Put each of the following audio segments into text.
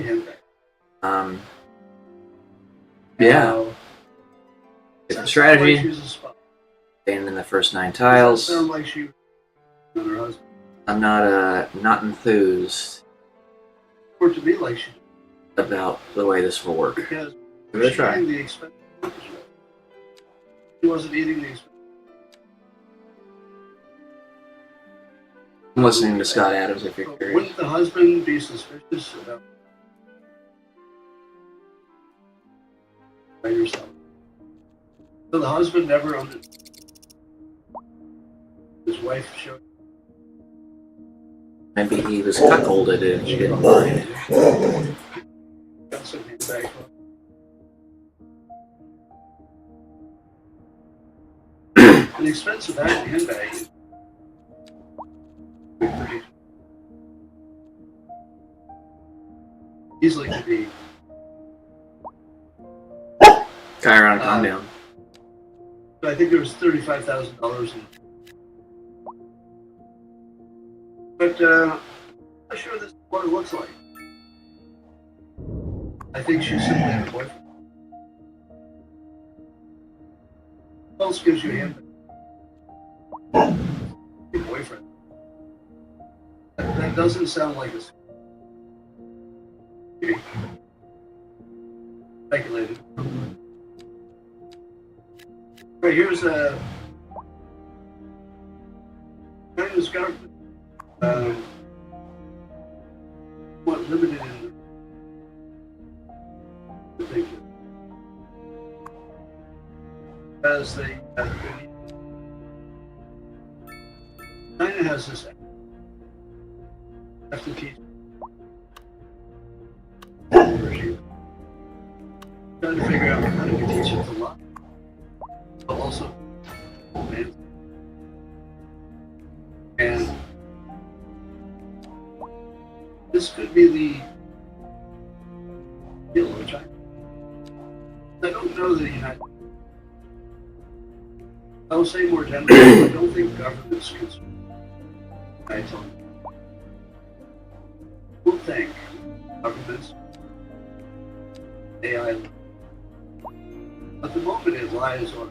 handbag. Yeah. Different strategy. Like she's a spy. Staying in the first 9 tiles. Sound like she and her husband. I'm not enthused Or to me like she about the way this will work. because Give it a she try. eating the expensive burgers, right? She wasn't eating the expensive. I'm listening to Scott Adams if you're But curious. wouldn't the husband be suspicious about yourself? So the husband never understood. His wife showed. Maybe he was cuckolded and she didn't mind. Got some handbag. The expense of that handbag is pretty easily could be. Chiron, calm down. I think there was $35,000 in. But I'm not sure this is what it looks like. I think she's simply a boyfriend. What else gives you a handbag? Your boyfriend. That doesn't sound like a speculated. Right, here's a China's government what limited in the thing as they China has this after teach trying to figure out how to teach it to lot. But also, and this could be the deal of China. I don't know that the United States. I will say more generally, I don't think governments can. I don't think governments AI. At the moment, it lies on.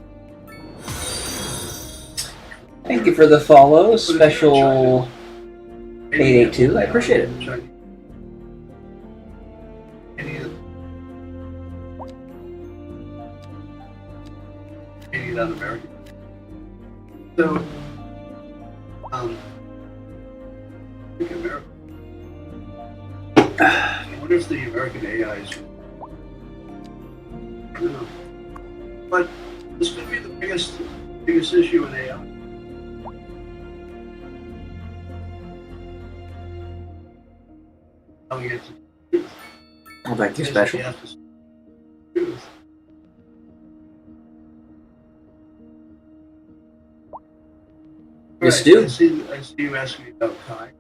Thank you for the follow, special 882. I appreciate it. Any that American. So, I think America. What if the American AI is? I don't know. But this could be the biggest issue in AI. How we get to truth. Well, thank you, special. We have to truth. Yes, Right, do. I see you asking me about Kai.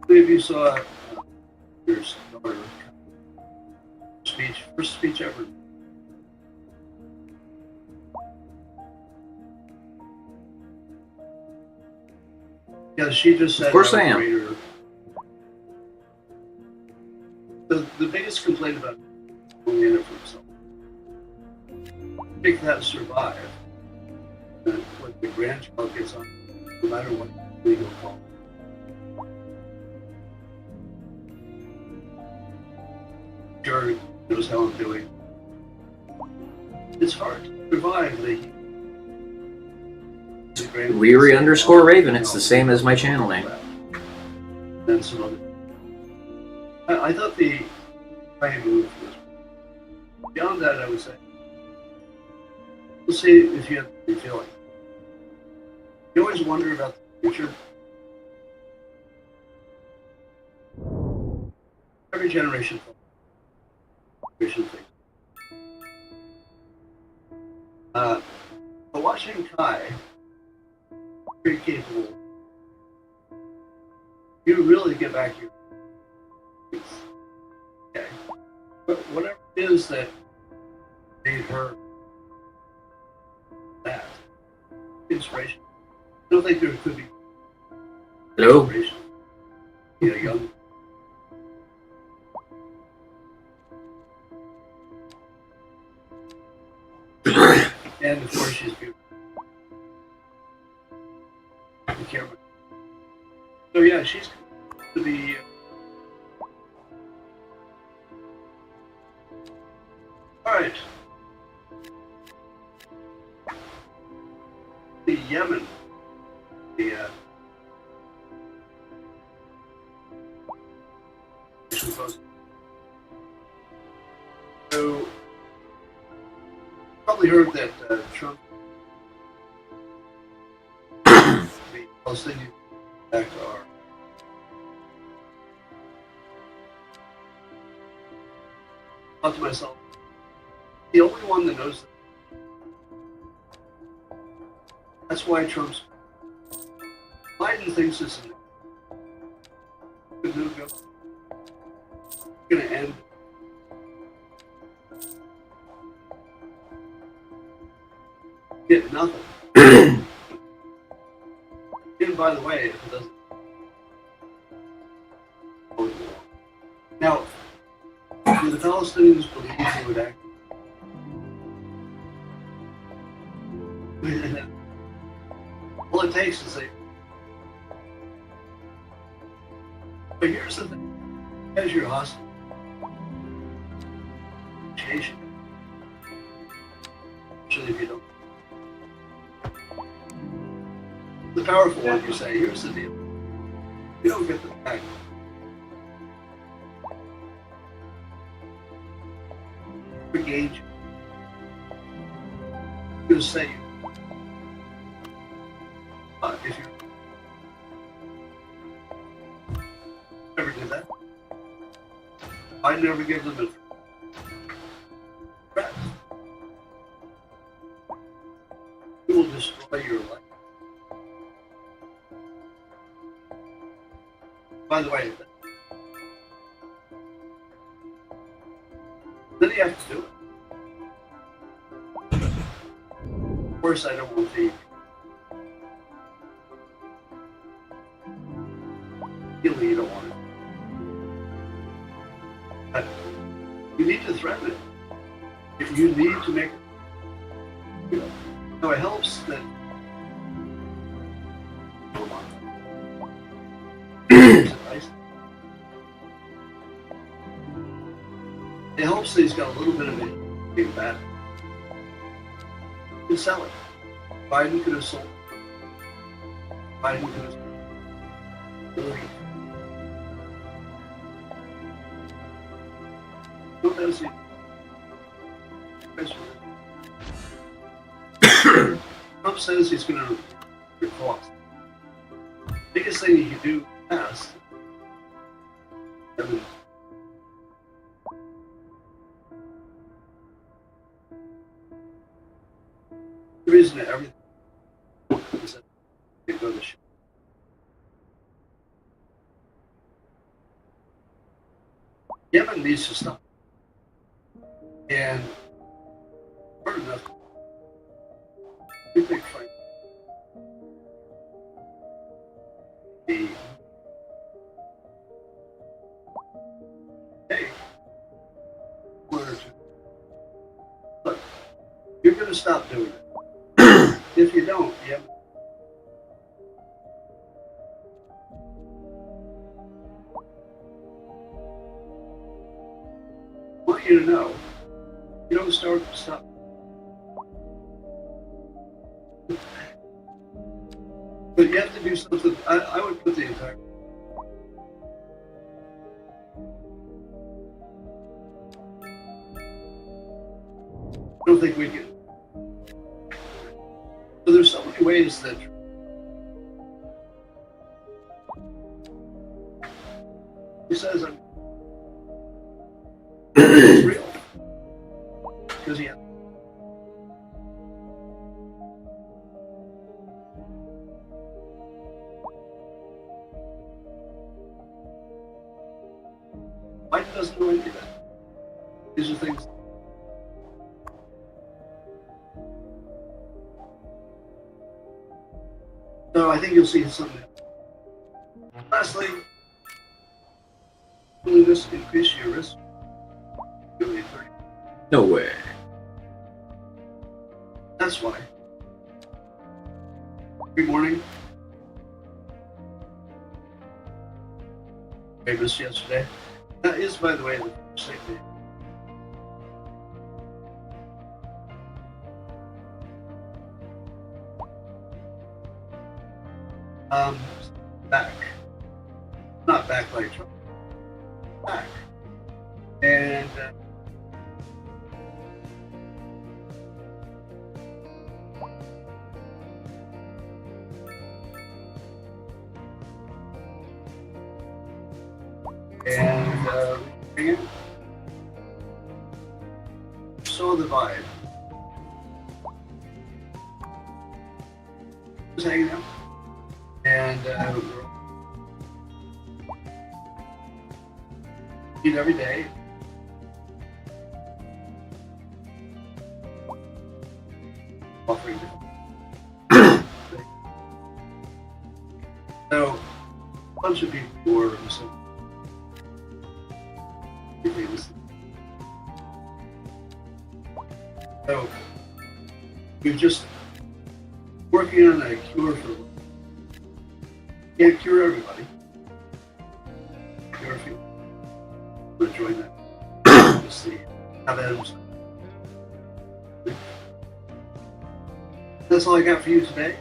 Maybe you saw your daughter first speech ever. Yeah, she just said. Of course I am. The biggest complaint about only in it for himself. I think that survive. When the grandchild gets on, no matter what legal call. Sure knows how I'm doing. It's hard to survive the Weary_Raven. It's the same as my channel name. And some other. I thought the Kai move was beyond that. I would say. We'll see if you have the feeling. You always wonder about the future. Every generation thinks. But watching Kai, very capable, you really get back your. Okay. But whatever it is that made her that inspiration. I don't think there could be Hello. inspiration. You know, young And of course, she's beautiful. The camera. So yeah, she's to be. All right. The Yemen. The so probably heard that Trump, the Palestinian attack are. I thought to myself, the only one that knows that. That's why Trump's. Biden thinks this is going to end. Get nothing. And by the way, if it doesn't. Now, do the Palestinians believe they would act? All it takes is but here's the thing. As your hostage, actually, if you don't. The powerful one, you say, here's the deal. You don't get the back. Engage. I'm going to say, if you never did that, I never give them a threat. It will destroy your life. By the way, then you have to do it. Of course, I don't want to feel you don't want it. But you need to threaten it. If you need to make it. So it helps that. It helps that he's got a little bit of it being bad. You can sell it. Biden could have sold it. Biden could have sold it. What does he? Trump says he's going to reduce costs. The biggest thing he can do fast. The reason that everything is that they go to shit. Yemen needs to stop. And hard enough. Big fight. The hey, one or two. Look, you're going to stop doing it. If you don't, yeah. I want you to know, you don't stop. But you have to do something. I would put the entire. I don't think we can. So there's so many ways that he says it's real because he has. Biden doesn't know any of that. These are things. So I think you'll see something. Lastly, just increase your risk. Really 30. No way. That's why. Every morning. I missed yesterday. That is, by the way, the first thing day. Back. Not back like Trump. Back. And bring it. Saw the vibe. Just hanging out. And we're eat every day. Offering different. So, a bunch of people were so we're just working on a cure for. Can't cure everybody. Cure a few. I'm gonna join that. Just see. Have Adams. That's all I got for you today.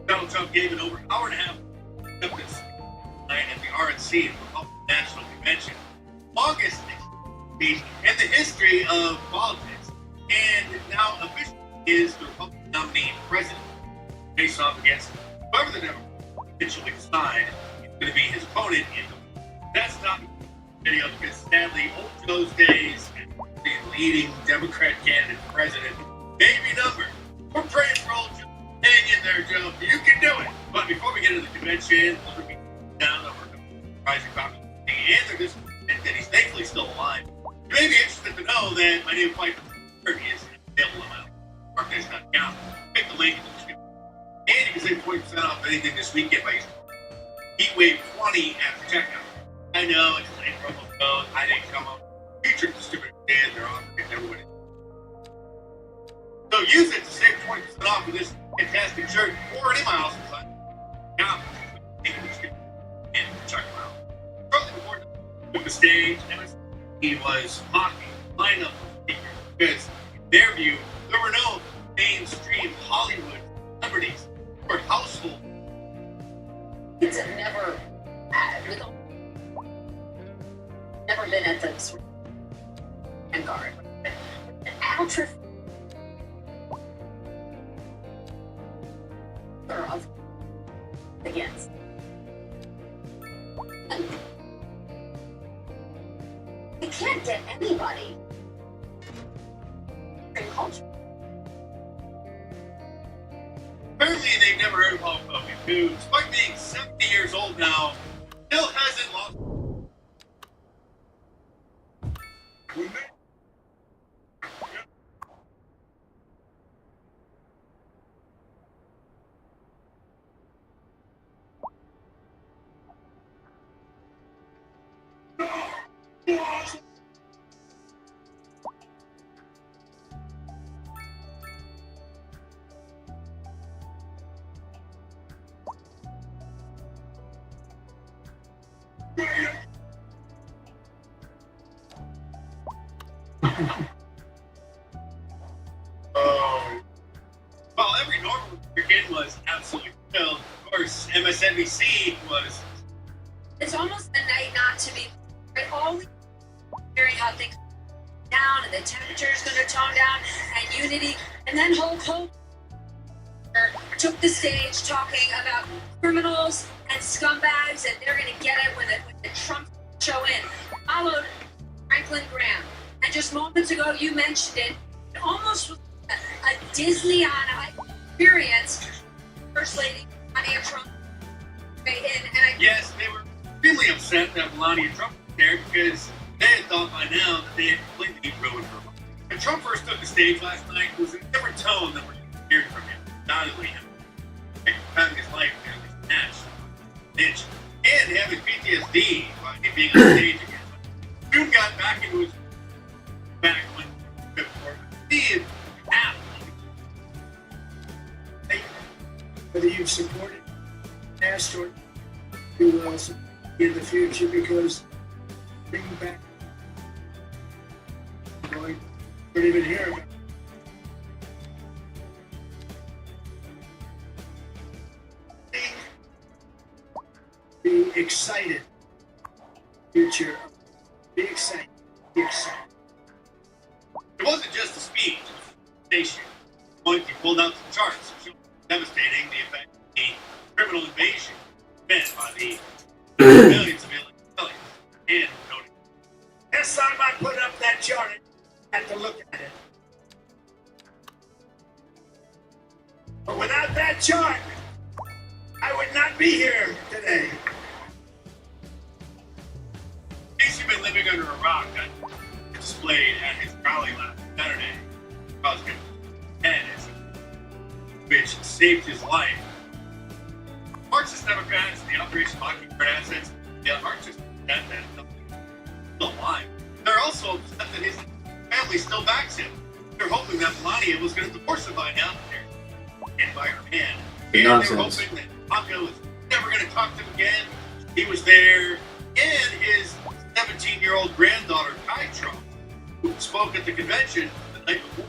Donald Trump gave an over hour and a half acceptance night at the RNC, the Republican National Convention, longest speech in the history of politics, and now officially is the Republican nominee for president, face off against whoever the Democrats eventually decide is going to be his opponent. That's not the video because sadly, old Joe's days and the leading Democrat candidate for president may be numbered. We're praying for old Joe. Hang in there, Joe. You can do it. But before we get into the convention, we'll be down over the rising popularity and they're just that he's thankfully still alive. You may be interested to know that my new fight for is available on my markdays.com. Click the link in the description. And you can save 20% off anything this weekend by using Heatwave 20 at the checkout. I know it's a promo code. I didn't come up. Future distributor did. They're on everybody. So use it to save 20% off of this fantastic shirt or any miles inside. Now, and check them out. Shortly before took the stage, he was mocking lineup speakers because, in their view, there were no mainstream Hollywood celebrities or household. Kids have never been at the sort of vanguard. An ultra of against. You can't get anybody in culture. Apparently, they've never heard of Hulk Hogan, who, despite being 70 years old now, still hasn't lost. While every normal American was absolutely thrilled, of course, MSNBC was. It's almost a night not to be. Right? Always hearing how things are down and the temperature is going to tone down and unity, and then Hulk Hogan took the stage talking about criminals and scumbags, and they're going to get it when the Trump show in. Followed Franklin Graham, and just moments ago you mentioned it. It almost was a Disney on Ice experience. First Lady Melania Trump they were extremely upset that Melania Trump was there because they had thought by now that they had completely ruined her. When Trump first took the stage last night, it was in a different tone than we're hearing from him. Undoubtedly, him having his life snatched, ditched, and having PTSD by him being on stage again. Soon got back into his back when Steve happened. Whether you've supported past or you will in the future, because bring back going, don't even hear about it. Be excited. Future. Be excited. Be excited. It wasn't just a speech, it was a station. He pulled out some charts, devastating the effect of the criminal invasion meant by the millions of illegal and noting. Next time I put up that chart, I had to look at it. But without that chart, I would not be here today. In case you've been living under a rock, that displayed at his rally last Saturday, caused him head, which saved his life. Marxist Democrats, the Operation Mockingbird assets, the Marxist that still alive. They're also upset that his family still backs him. They're hoping that Melania was going to divorce him by now, and by her man. And Nonsense. they were hoping that Paco was never going to talk to him again. He was there, and his 17-year-old granddaughter, Kai Trump, who spoke at the convention the night before.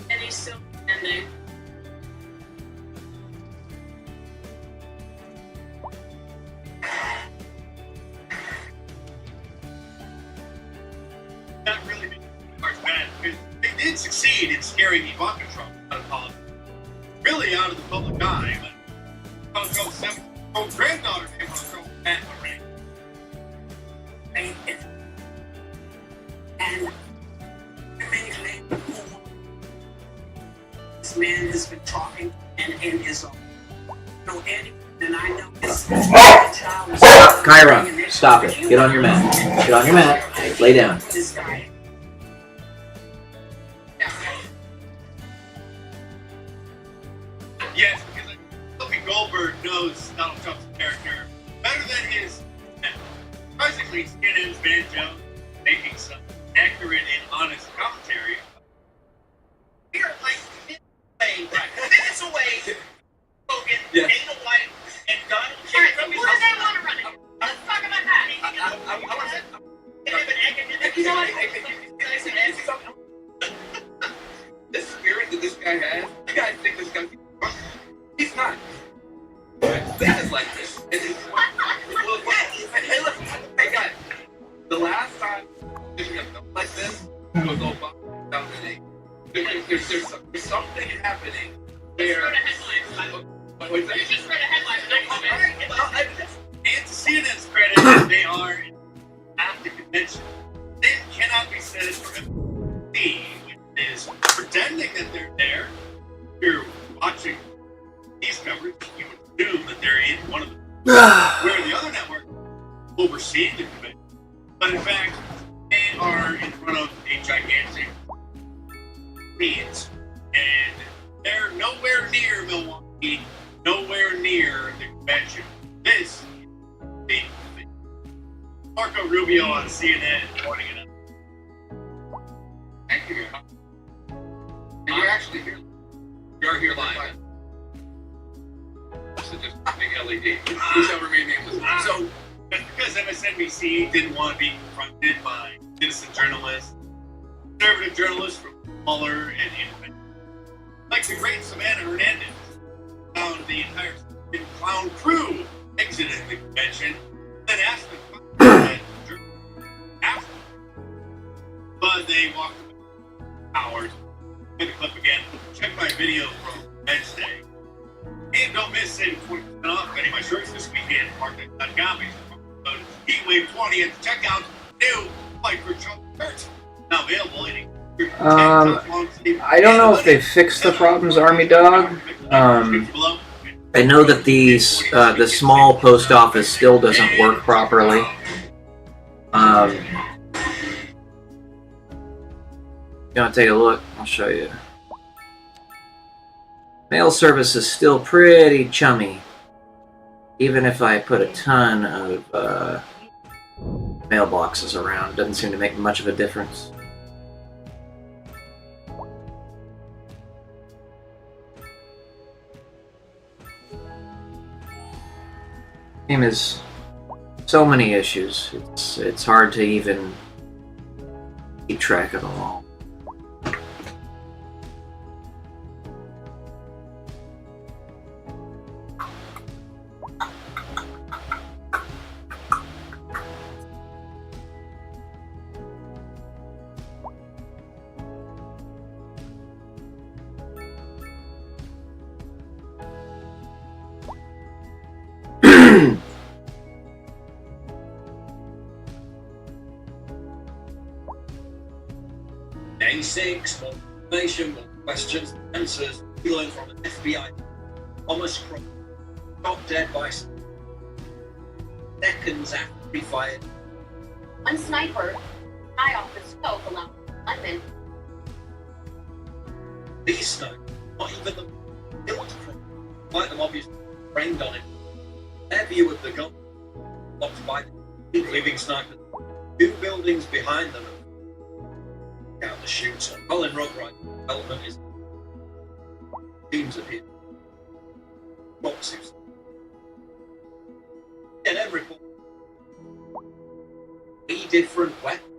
And he's still standing. That really made March bad because they did succeed in scaring Ivanka Trump out of politics, really out of the public eye. But Donald Trump's 7-year-old granddaughter came on Trump at the ring. And this man has been talking and in his own. No, Eddie, and I know this child is Kyra, stop it. Get on your mat. Get on your mat. Lay down. This guy. Yes, because Whoopi Goldberg knows Donald Trump's character better than his surprisingly skin-ins banjo, making some accurate and honest commentary. Here, like, minutes away, Hogan, in the White, and Donald Trump. Who do they want to run it? Let's talk about that. This spirit that this guy has, you guys think this guy's he's not. This is like this. And it's, well, hey, look, hey guys, the last time there's something like this was Obama 2008. There's something happening where. You just read a headline. And to CNN's credit, they are at the convention. It cannot be said for MSNBC, which is pretending that they're there. If you're watching these coverage, you would assume that they're in one of the where the other network overseeing the convention. But in fact, they are in front of a gigantic means, and they're nowhere near Milwaukee, nowhere near the convention. This is the Marco Rubio on CNN pointing it out. Thank you. And you're actually here. You're here live. So just big LED. Whichever may name this. So that's because MSNBC didn't want to be confronted by citizen journalists, conservative journalists from smaller and independent, like the great Savannah Hernandez, found the entire clown crew exited the convention, then asked them after. But they walked away hours. Hit the clip again. Check my video from Wednesday. And don't miss saving 40% off getting my shirts this weekend. Market.com. Heatwave 20 at the checkout. New Fight for Trump shirts. Now available in I don't know if they fixed the problems, Army Dog. I know that the small post office still doesn't work properly. You want to take a look? I'll show you. Mail service is still pretty chummy, even if I put a ton of mailboxes around. It doesn't seem to make much of a difference. Game has so many issues. It's hard to even keep track of them all. Day 6, more information, more questions, answers. We learn from an FBI. Thomas Cross shot dead by seconds after he fired. One sniper, high off the scope, allowed gunmen. These snipers, not even the killed Cross, despite them obviously trained on it. Their view of the gun, blocked by the leaving snipers 2 buildings behind them. Out the shooter. Colin Rockright development is teams of him. Boxes. And every 3 different weapons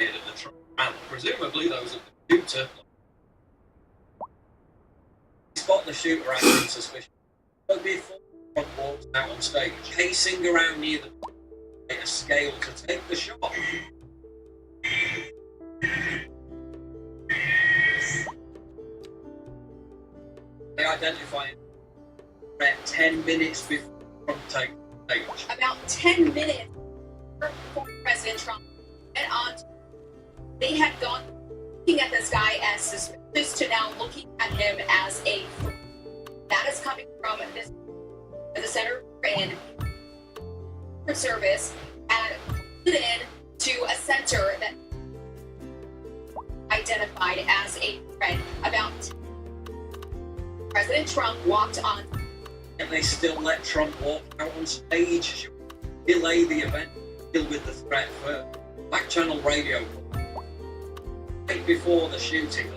at the trial. Presumably those of the shooter. Spot the shooter acting suspicious. But before Rock walks out on stage, pacing around near the a scale to take the shot. They identify him at 10 minutes before Trump takes stage. About 10 minutes before President Trump went on, they had gone looking at this guy as suspicious to now looking at him as a threat. That is coming from this, the Center for Service and put it in to a center that identified as a threat. About President Trump walked on. And they still let Trump walk out on stage, delay the event, deal with the threat first. Back channel radio, right before the shooting.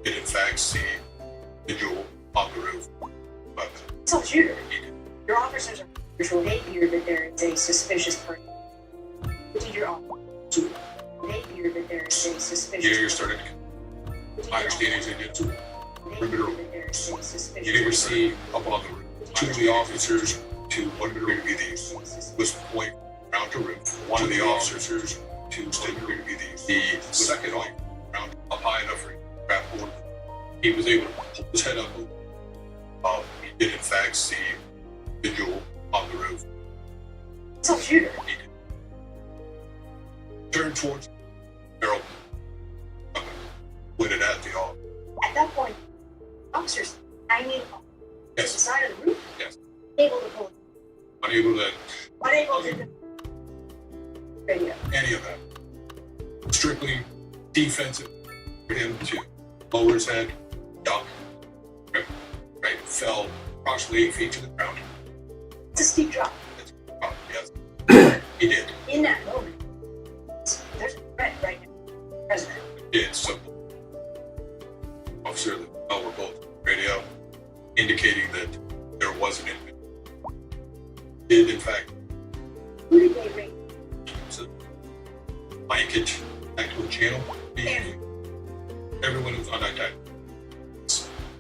Did in fact see individual on the roof. But So, shooter, your officers are they hear that there is a suspicious person. What did your officers do? They hear that there is a suspicious you're starting to. My understanding is they did perimeter. You didn't receive up on the roof. 2 of the officers to one of the was point around the roof. One of the officers to stood the second round up high enough for him to grab hold. He was able to pull his head up. He did in fact see the individual on the roof. So, shooter. He did. Turned towards Harold, pointed at the officer. At that point, officers hanging on the Yes. side of the roof, Yes. able to pull it, Unable to unable to radio. any of that. Strictly defensive for him to lower his head, duck, right, fell approximately 8 feet to the ground. It's a steep drop. Yes, he did. In that moment, there's a threat right now. President. Did so. Officer and the were both on radio, indicating that there was an incident. Did in fact. Who did they raid? So, blanket tactical channel. Everyone who's on that tactical.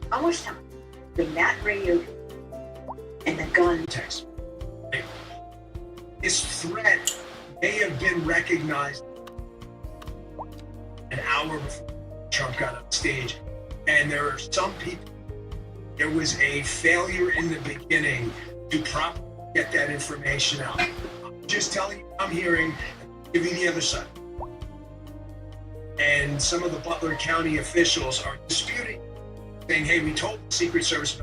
How much time between that radio and the gun? Text. This threat may have been recognized an hour before Trump got on stage, and there are some people. There was a failure in the beginning to properly get that information out. I'm just telling you, I'm hearing, give you the other side. And some of the Butler County officials are disputing, saying, hey, we told the Secret Service.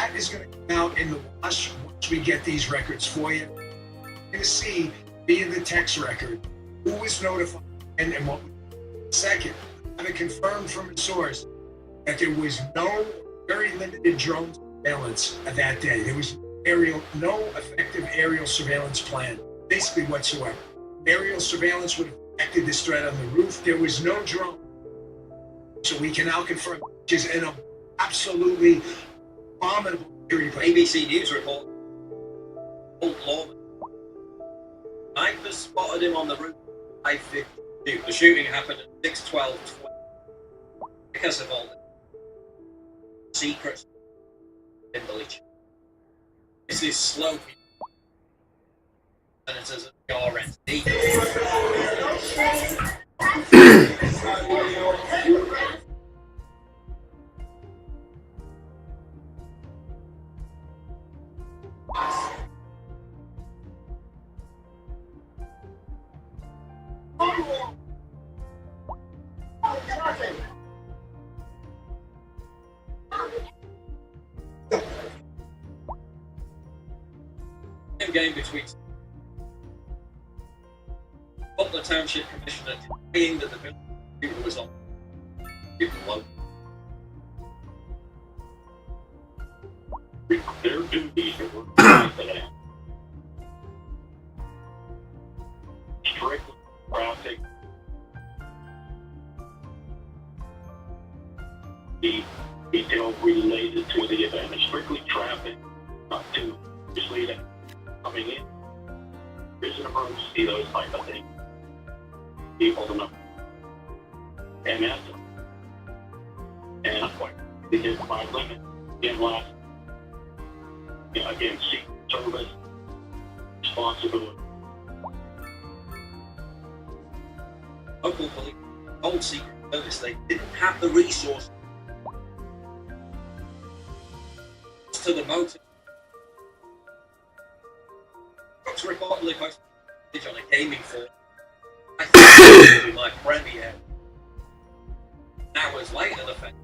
that is going to come out in the wash once we get these records for you. You're going to see via the text record who was notified and what. Second, I have it confirmed from a source that there was no very limited drone surveillance that day. There was no effective aerial surveillance plan, basically whatsoever. Aerial surveillance would have detected this threat on the roof. There was no drone. So we can now confirm, which is an absolutely abominable security plan. ABC News report. Old lawman. Snipers spotted him on the roof at 5:52. The shooting happened at 6:12. Because of all the secrets in the leech. This is slow. Senators at the RNC. Game between Butler Township Commissioner denying that the building was on below. Their duties were today. Strictly traffic. The detail related to the event is strictly traffic, not to mislead it. Coming in, there's an emergency, those type of things. People to know. And that's and quite to hit my limit in last. Again, secret service responsibility. Local police told Secret Service they didn't have the resources to the motive. Brooks reportedly posted a message on a gaming forum. I think it will be my premiere. Hours later, the fact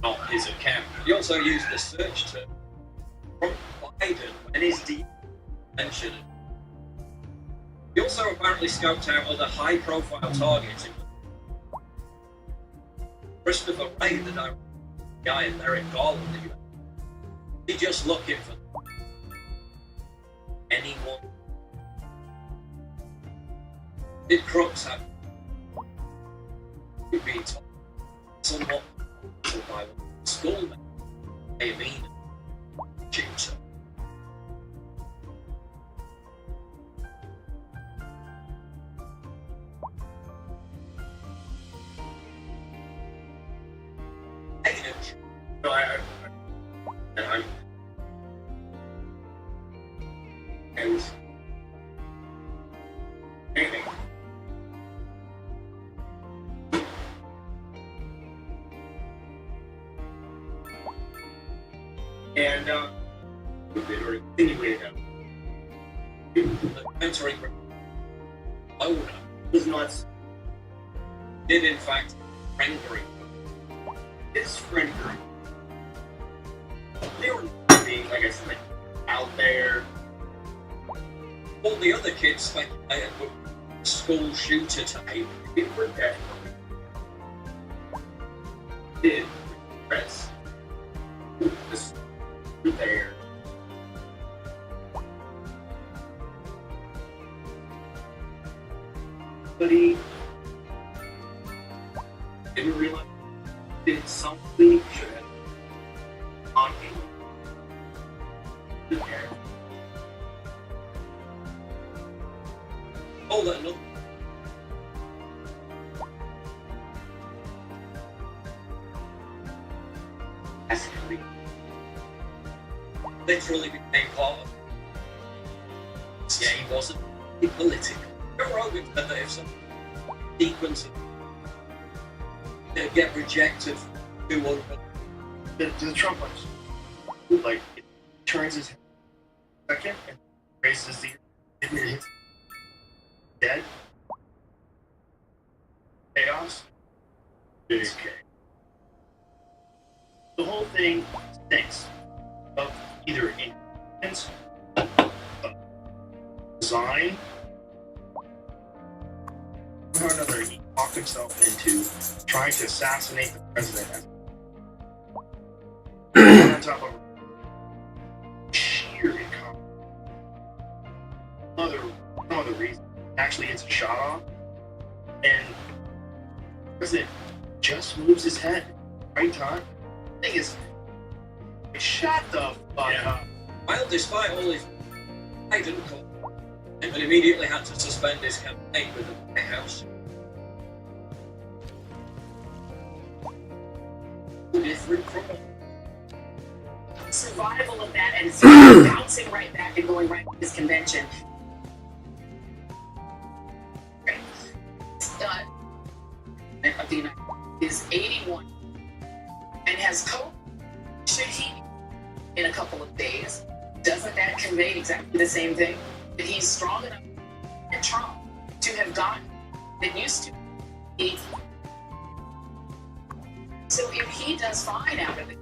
not his account. He also used the search term from Biden when his D mentioned it. He also apparently scoped out other high-profile targets. Christopher Ray, the director guy, and Eric Garland, the US. He just looking for anyone. Did Crooks have been told somewhat by schoolmate, I mean, tutor? No, and I'm. And anything. And or insinuated that The mentoring owner was not did in fact rendering. his friend group. They were being, like I said, out there. All the other kids speculated with school shooter type. They were definitely did press this there. But he didn't realize did something should have on him. Oh, that another. Escalate. Literally became part of it. Yeah, he wasn't political. Joe Rogan said that if some sequence they'd get rejected for 200. The Trump like it turns his head second and raises the and then hits dead. Chaos. Okay. The whole thing things of either intelligence, design, or another. He talked himself into trying to assassinate the president. On top of sheer incompetence. No other reason. Actually, it's a shot off, and the president just moves his head right time. The thing is, shut the fuck up. Well, despite all his, I didn't call him, and immediately had to suspend his campaign with the White House. Different from survival of that, and it's bouncing right back and going right to his convention. Of the United is 81 and has COVID. Should he in a couple of days? Doesn't that convey exactly the same thing? That he's strong enough and Trump to have gotten that used to be. So if he does fine out of it,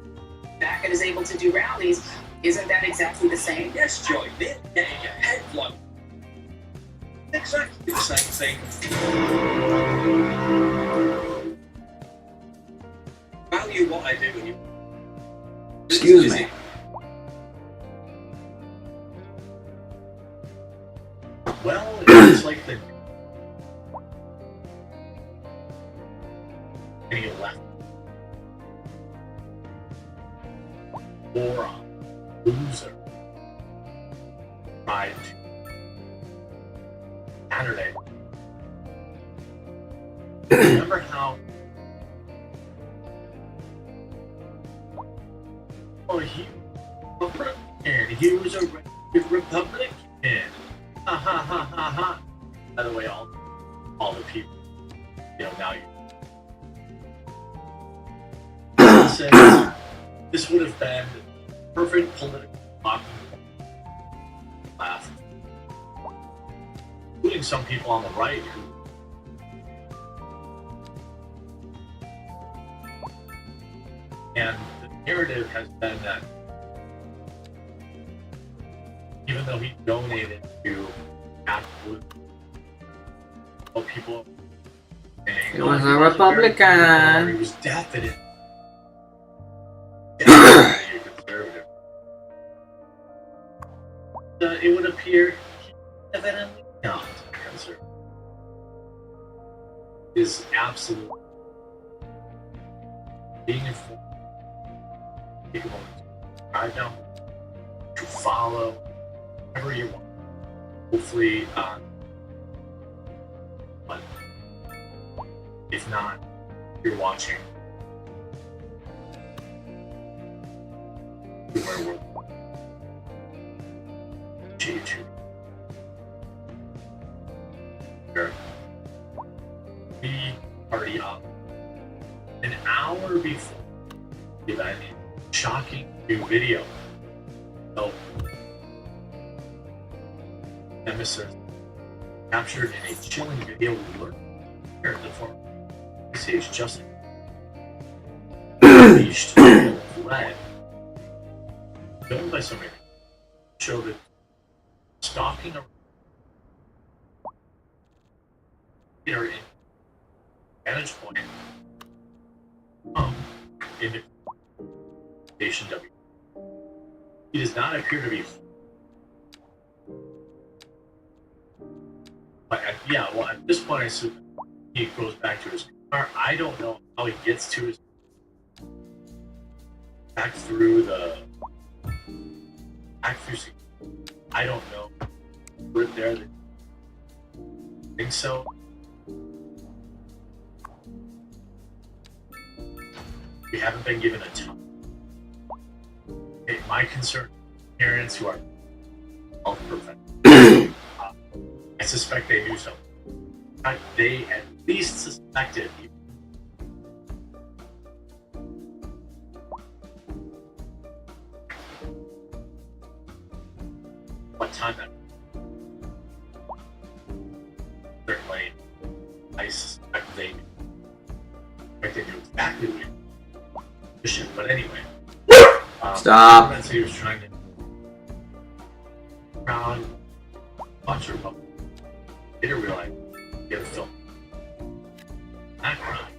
back and is able to do rallies, isn't that exactly the same? Yes, Joy, they're getting your head blown. Exactly the same thing. Value what I do and you. Excuse me. Well, it's like the any left moron loser tried to Saturday. Remember how? Oh, he was a Republican. Ha ha ha ha ha. By the way, all the people, now you. Says this would have been perfect political talking laugh, including some people on the right who. And the narrative has been that even though he donated to absolute people saying, he was a Republican. He was definitely a conservative. It would appear he evidently not a conservative. Is absolute being informed. Take a moment to drive down, to follow whatever you want. Hopefully, but if not, you're watching. Where we're YouTube. We already up an hour before the event. Shocking new video. So, Nemesis captured in a chilling video we learned here at the former stage just unleashed fled. Filmed by somebody showed it stalking a in vantage point in Station W. He does not appear to be. But at this point, I assume he goes back to his car. I don't know how he gets to his back through. I don't know. Right there, I think so. We haven't been given a ton. My concern, parents who are health professionals, I suspect they knew something. They at least suspected. What time that? Certainly, I suspect they knew exactly what. But anyway. Stop. That's he was trying to crown bunch of them. Later realized he had a film background.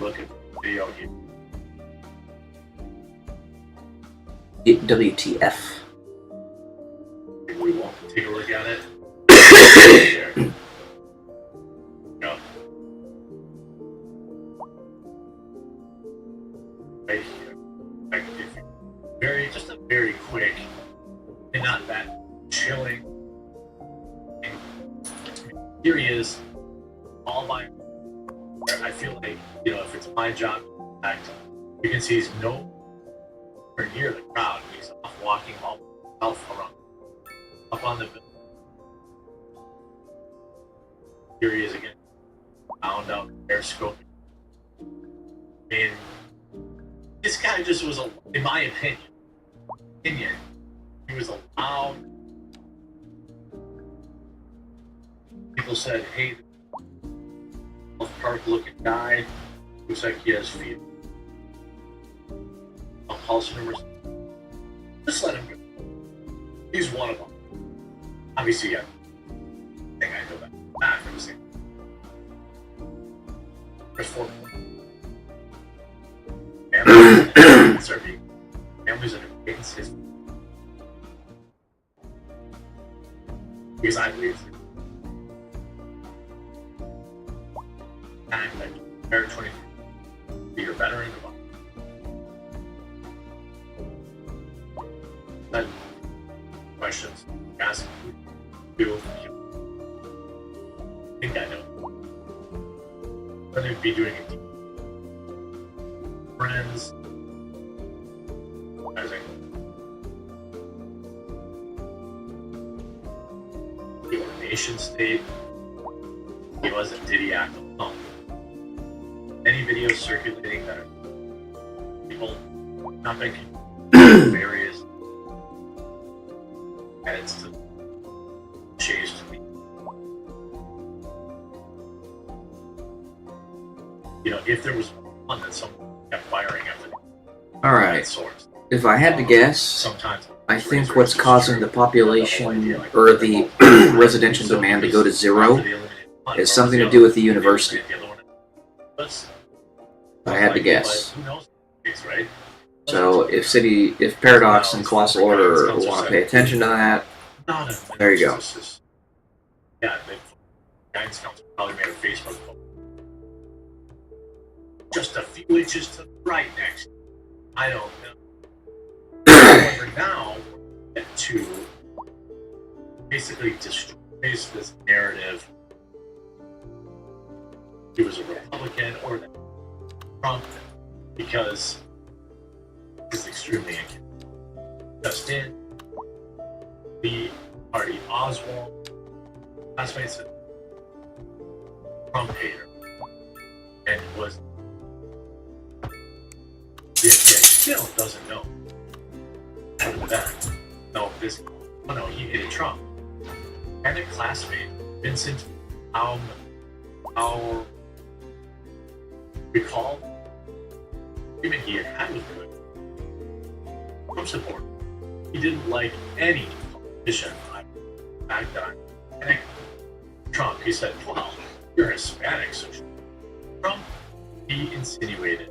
Look at the video here. WTF. We won't take a look at it. There. No. Right here. Like, just a very quick and not that chilling. And here he is, all by. I feel like, if it's my job to act, you can see he's nowhere near the crowd. He's off walking all himself around, up on the building. Here he is again, found out there scoping. And this guy just was, in my opinion, he was allowed. People said, hey, park looking guy, looks like he has feet. A pulse number. Just let him go. He's one of them. Obviously, I think I go back for the same. There's 4 families and acquaintances. Because I believe time that you're 23, you're better in the body. Then questions, ask you. I think I know. Whether it be doing it friends, I think the nation state. He wasn't. Did he act alone? Any videos circulating that are people jumping various heads to chase to me. If there was one that someone kept firing after Alright. source. If I had to guess, Sometimes I think what's causing the population or the residential demand to go to zero is something to do with the university. If I had to guess. So if Paradox and Colossal Order want to pay attention to that, there you go. Yeah, the guidance council probably made a Facebook post. Just a few inches to the right next. I don't know. However, now to basically destroys this narrative. He was a Republican or that Trump because he's extremely inconsistent. Justin, the party Oswald, classmates of Trump hater, and was the FBI still doesn't know that. No, he hated Trump. And a classmate, Vincent, our recall even he had with him. Trump support. He didn't like any politician back then. And Trump, he said, well, you're Hispanic, so Trump, he insinuated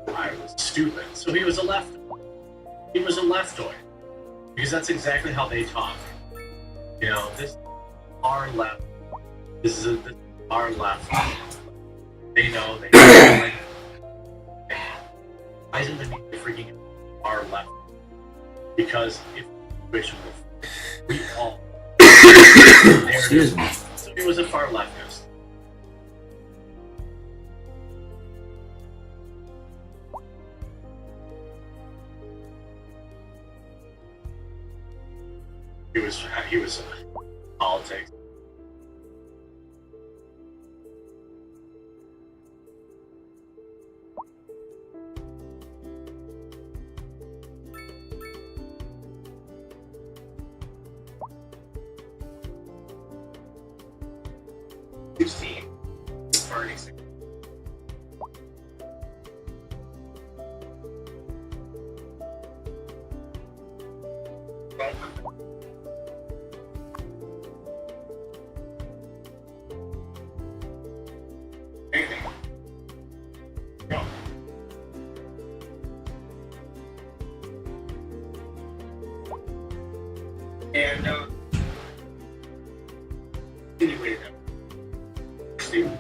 I was stupid. So he was a leftoid. He was a leftoid. Because that's exactly how they talk. This far left. This is far left. They know. Why isn't the need to freaking far left? Because if we all. Excuse me. So he was a far leftist. He was politics. Anything. Go. And anyway, Steve.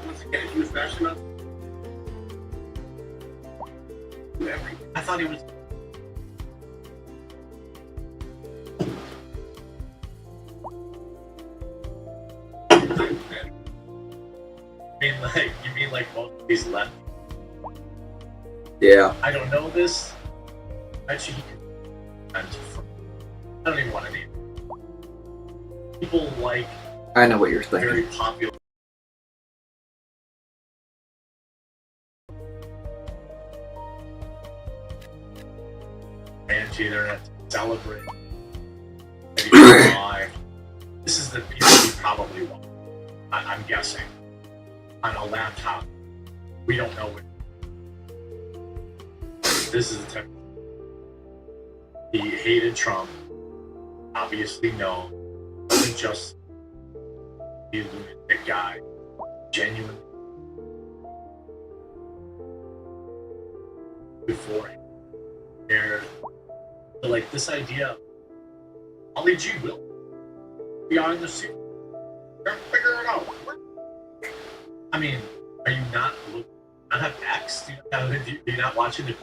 Once again, he was fast enough. I thought he was. You mean like most of these left? Yeah. I don't know this. Actually, I don't even want to name it. People like I know what you're thinking. very popular. Angie, they're not celebrating. This is the people you probably want. I'm guessing. On a laptop. We don't know what. This is the type. He hated Trump. Obviously, no. Wasn't just a lunatic guy. Genuine. Before him. There. So, like, this idea. Ollie G will. We are in the scene. We're figure it out. I mean, are you not looking? Not have X? You're not watching the.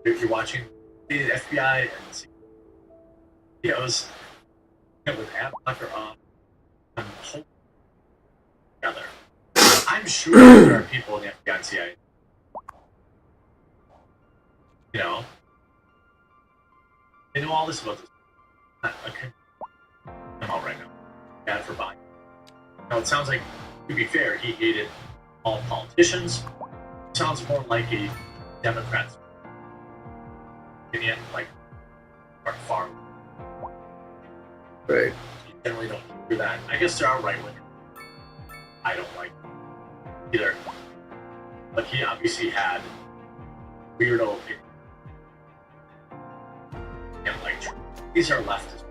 If you're watching the FBI and videos with ad blocker on, I'm hoping together. I'm sure there are people in the FBI and CIA. You know, they know all this about this. I'm all right now. Bad for buying. Now it sounds like, to be fair, he hated all politicians. Sounds more like a Democrat's opinion, like far. Right. You generally don't hear that. I guess there are right wingers. I don't like either. But he obviously had weirdo opinions. And like, these are leftists.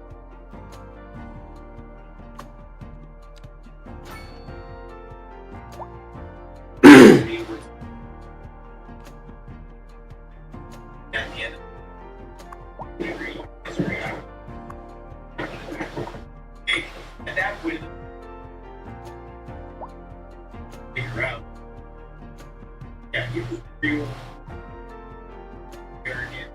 And that would figure out. Yeah, you feel arrogant.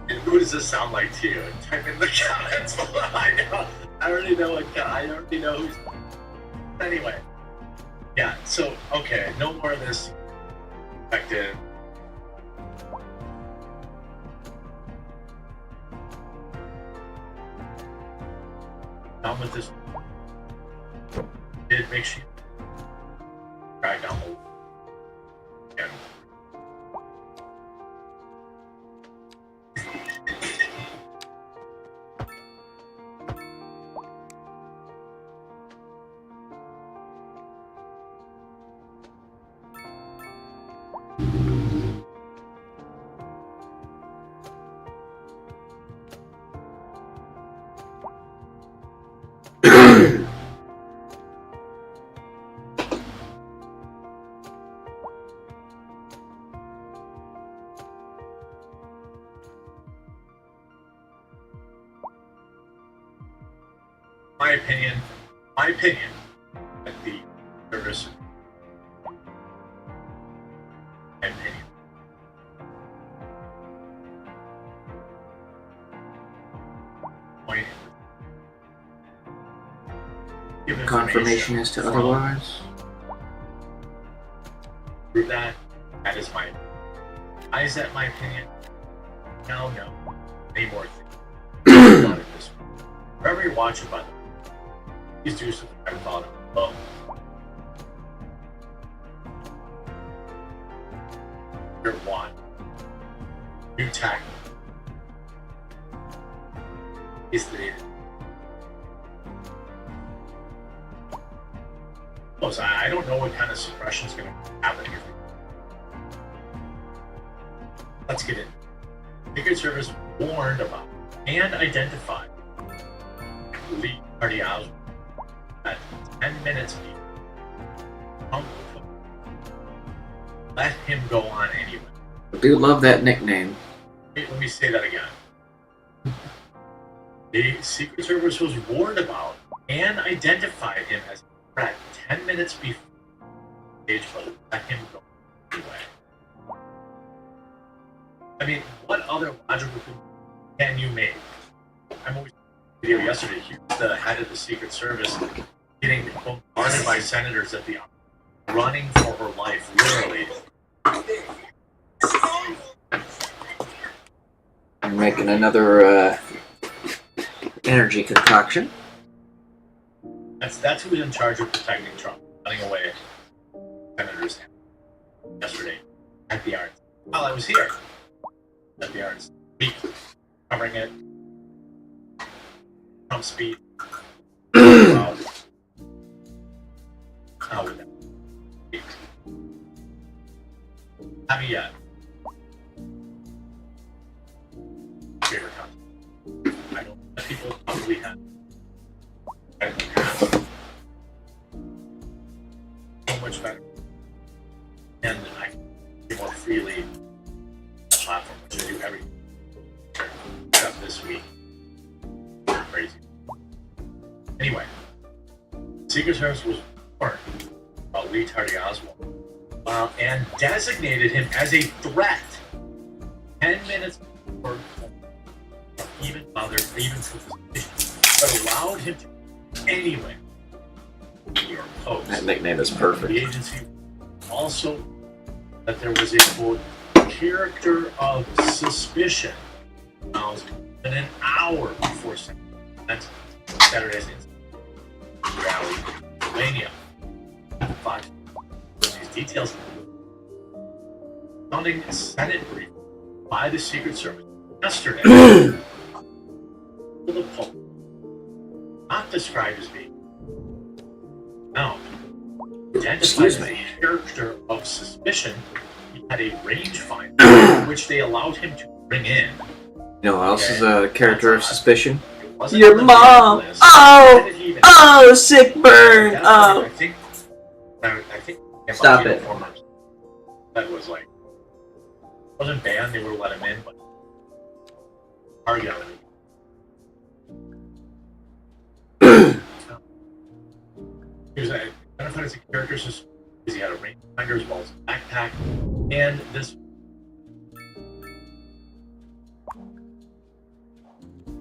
And who does this sound like to you? Type in the comments below. I already know who's. Anyway. Yeah, so, okay, no more of this effective. Done with this. Did make sure you drag down the again. My opinion, that the service, my opinion, point, give Confirmation as to otherwise. Prove that. That is my opinion. Why is that my opinion? No. Any more things. Wherever you're watching, by the way, please do subscribe and follow below. Number one, new tech is the I don't know what kind of suppression is going to happen here. let's get in. Secret Service warned about and identified Lee Cardiaz at 10 minutes before. Let him go on anyway. I do love that nickname. Let me say that again. The Secret Service was warned about and identified him as a threat 10 minutes before stage, but let him go anyway. I mean, what other logical conclusion can you make? I'm always video yesterday. Here's the head of the Secret Service getting bombarded by senators at the running for her life, literally. I'm making another energy concoction. That's who's in charge of protecting Trump, running away senators yesterday at the RNC. While I was here at the RNC, covering it, Trump's speech. How would that be? Haven't yet. Favorite content. I know that people probably have. So much better. And I can do more freely on the platform, which I do every except this week. Crazy. Anyway, Secret Service was warned about Lee Hardy Oswald and designated him as a threat 10 minutes before even bothered, even but allowed him to anyway. New York Post. That nickname is perfect. The agency also that there was a quote character of suspicion in an hour before Saturday's rally in Pennsylvania. These details founding a Senate brief by the Secret Service yesterday. The Pope, not described as being found, identified as a character of suspicion. He had a rangefinder, which they allowed him to bring in. You know who else is a character of suspicion? Wasn't Your on the mom! list. Oh, sick burn! Oh. I think Stop it. That was like, wasn't banned, they would have let him in, but hard got him. He was identified as a character because he had a rangefinder as well as a backpack, and this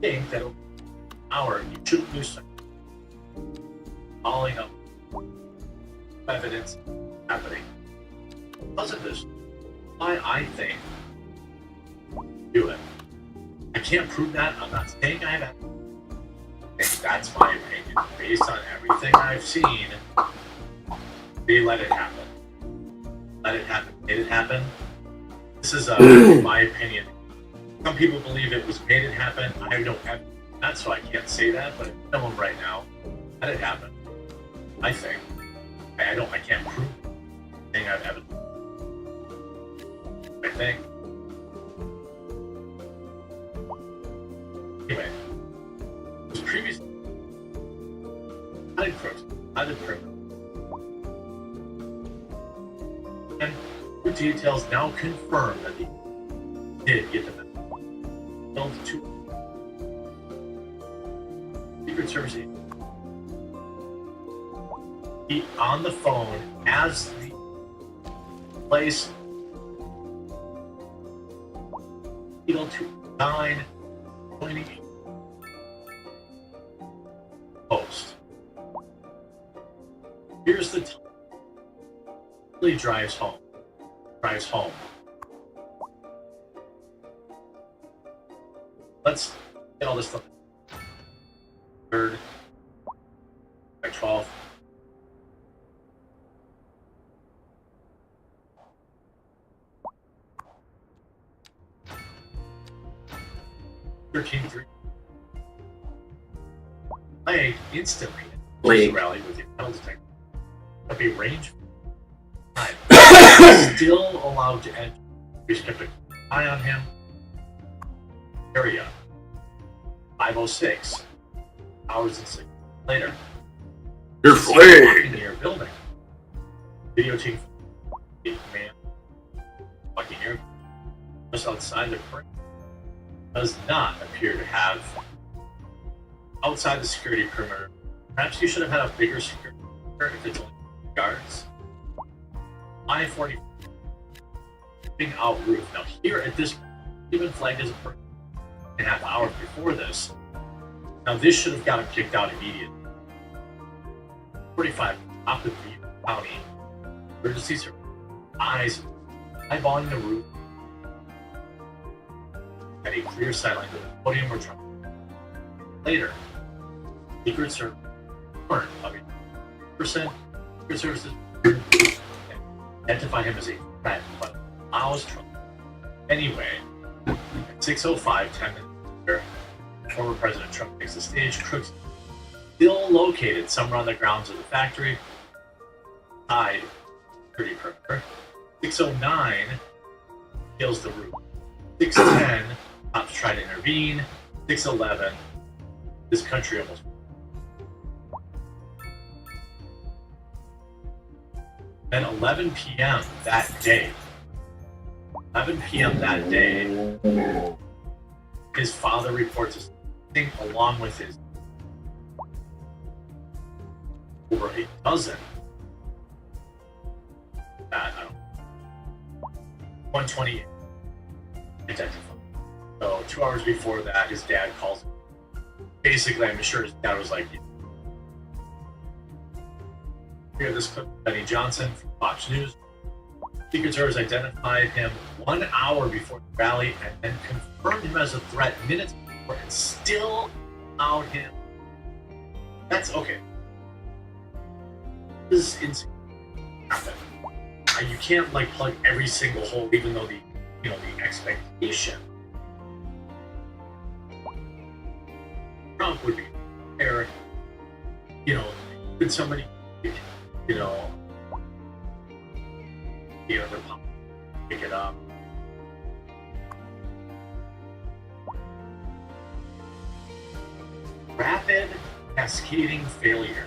thing that over an hour you shouldn't lose sight following up evidence happening. Because of this, I think do it. I can't prove that. I'm not saying I have. That's my opinion. Based on everything I've seen, they let it happen. Let it happen. Made it happen. This is my opinion. Some people believe it was made it happen. I don't have that, so I can't say that. But if I know them right now, let it happen. I think. I can't prove anything I've ever. I think. Anyway, it was previously not criminal. And the details now confirm that he did get the message. Held to Secret Service agent. He on the phone as the place able to 9:20 post. Here's the time. He drives home. Let's get all this stuff. 3rd by 12th. Flagged instantly rally with the metal detector. Up a range still allowed to enter. eye on him. Area 5:06. Hours and 6 minutes later. You're Walking flayed. near a building. Videotape a man walking near just outside the perimeter. Does not appear to have outside the security perimeter. Perhaps you should have had a bigger security perimeter if it's only guards. I-40 big out roof. Now here at this even flagged as a person 1.5 hours before this. Now this should have got him kicked out immediately. 45 top of the county. Emergency service eyes eyeballing the roof at a clear sideline to the podium or truck. Later, Secret Service warned of a percent Secret Services identify him as a threat, but allows trouble. Anyway, at 6:05, 10 minutes later, former President Trump takes the stage. Crooks still located somewhere on the grounds of the factory. Side security perimeter. 6:09 kills the roof. 6:10 cops try to intervene. 6:11 this country almost. Then 11 p.m. that day. 11 p.m. that day, his father reports a thing along with his over a dozen. I don't know. 128 identified. So 2 hours before that, his dad calls him. Basically, I'm sure his dad was like, here, this clip of Benny Johnson from Fox News. Secret Service identified him 1 hour before the rally and then confirmed him as a threat minutes before and still allowed him. That's okay. This is insane. You can't like plug every single hole, even though the expectation Trump would be there. Could somebody, the pick it up. Rapid cascading failure.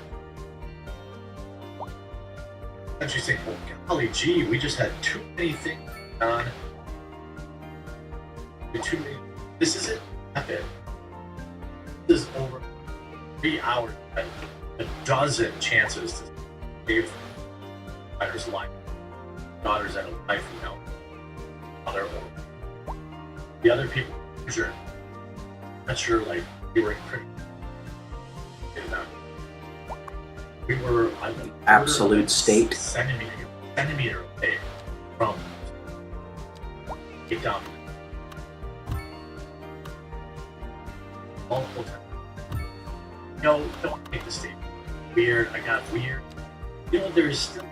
And you think, well, golly gee, we just had too many things done. This isn't rapid. This is over 3 hours. A dozen chances to save daughter's life. Daughter's at a life without mother or the other people injured. Not sure, like, we were in critical. We were absolute state. Centimeter away from get down multiple times. No, don't make the statement. Weird. I got weird. There's still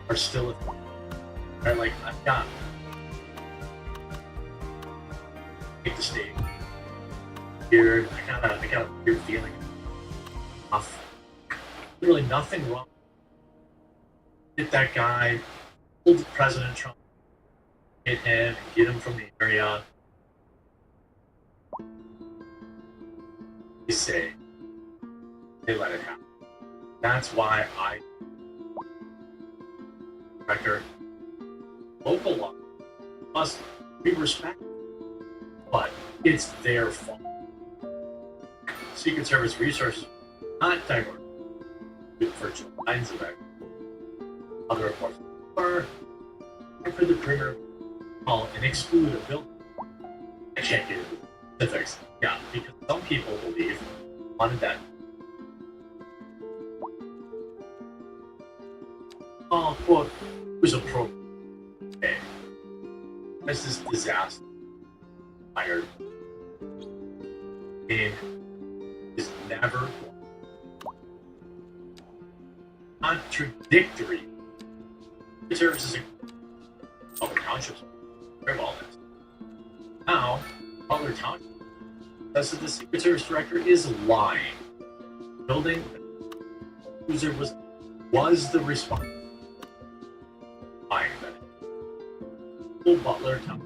are still like I've got make the statement. Weird. I got a weird feeling. Off. Literally nothing wrong. Hit that guy, hold President Trump, hit him, and get him from the area. They say they let it happen. That's why I record local law must be respected, but it's their fault. Secret Service resources not diverted for lines of action. Other reports are for the perimeter call and exclude a building. I can't get into specifics. Yeah, because some people believe wanted that. Oh, quote, it was appropriate. Okay. As this disaster fired and is never contradictory. The services in Butler Townships very well this. Now, Butler Township says that the Secret Service director is lying. Building user was the response. Lying that Butler Town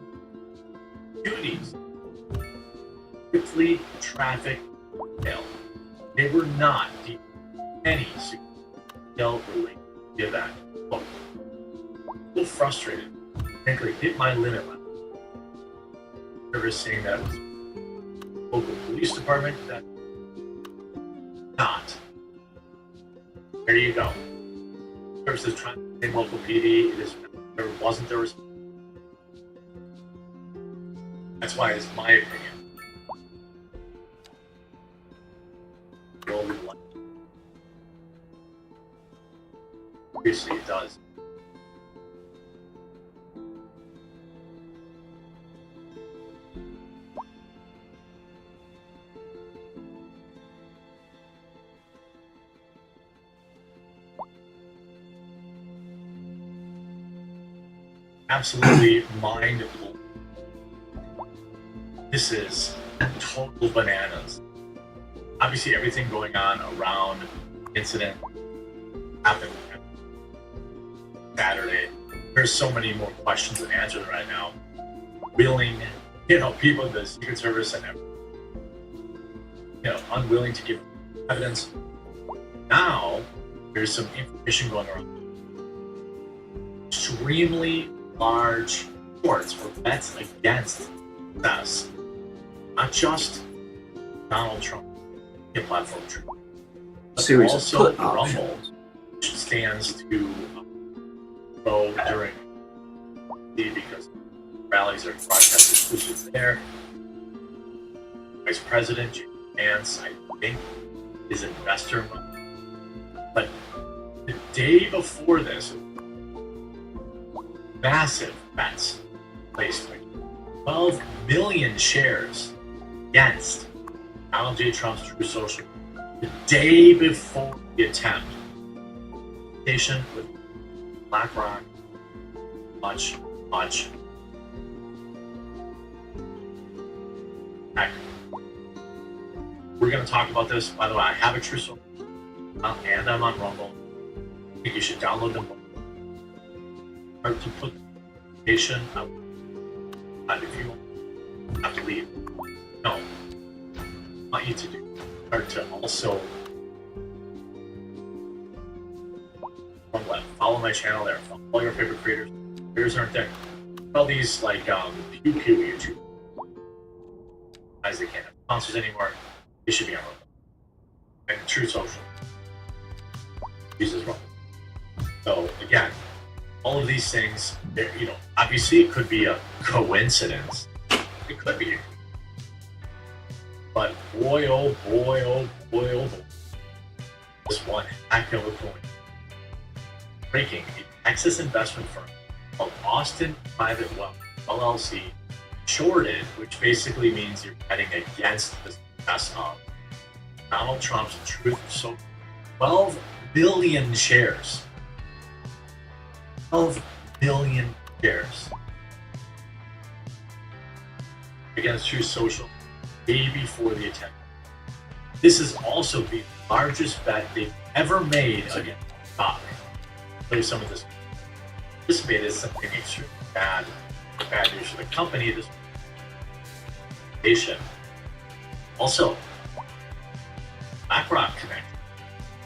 duties strictly traffic detail. They were not deep any detail related to the event. Look, a little frustrated. Frankly, hit my limit last service saying that it was local police department that not. There you go. Services trying to say local PD. It is there wasn't there was. That's why it's my opinion. Obviously, it does. Absolutely mind blowing. This is total bananas. Obviously, everything going on around the incident happened Saturday. There's so many more questions than answers right now. Willing, people in the Secret Service and unwilling to give evidence. Now, there's some information going around. Extremely large reports or bets against us, not just Donald Trump, the platform truth. Series Also, of put Rumble, options. which stands to grow during because rallies are broadcast exclusive there. Vice President J. Vance, I think, is investor money. But the day before this, massive bets placed like 12 million shares against Donald J. Trump's True Social the day before the attempt. Station with BlackRock, much. Heck, we're going to talk about this. By the way, I have a True Social and I'm on Rumble. I think you should download them both. Or to put the patient out. If you have to leave, no. I want you to do. Start to also follow my channel there. Follow all your favorite creators. Creators aren't there. All these like pew YouTube guys that can't have sponsors anymore. They should be on Rumble and True Social. Uses Rumble. So again, all of these things, obviously it could be a coincidence. It could be. But boy, oh boy. This one heck of a coincidence. Breaking, a Texas investment firm called Austin Private Wealth, LLC, shorted, which basically means you're betting against the success of Donald Trump's Truth Social. 12 billion shares. 12 billion shares against True Social day before the attempt. This is also the largest bet they've ever made against stock. I'll tell you some of this. This made is something extremely bad news for the company. This nation. Also, BlackRock Connect,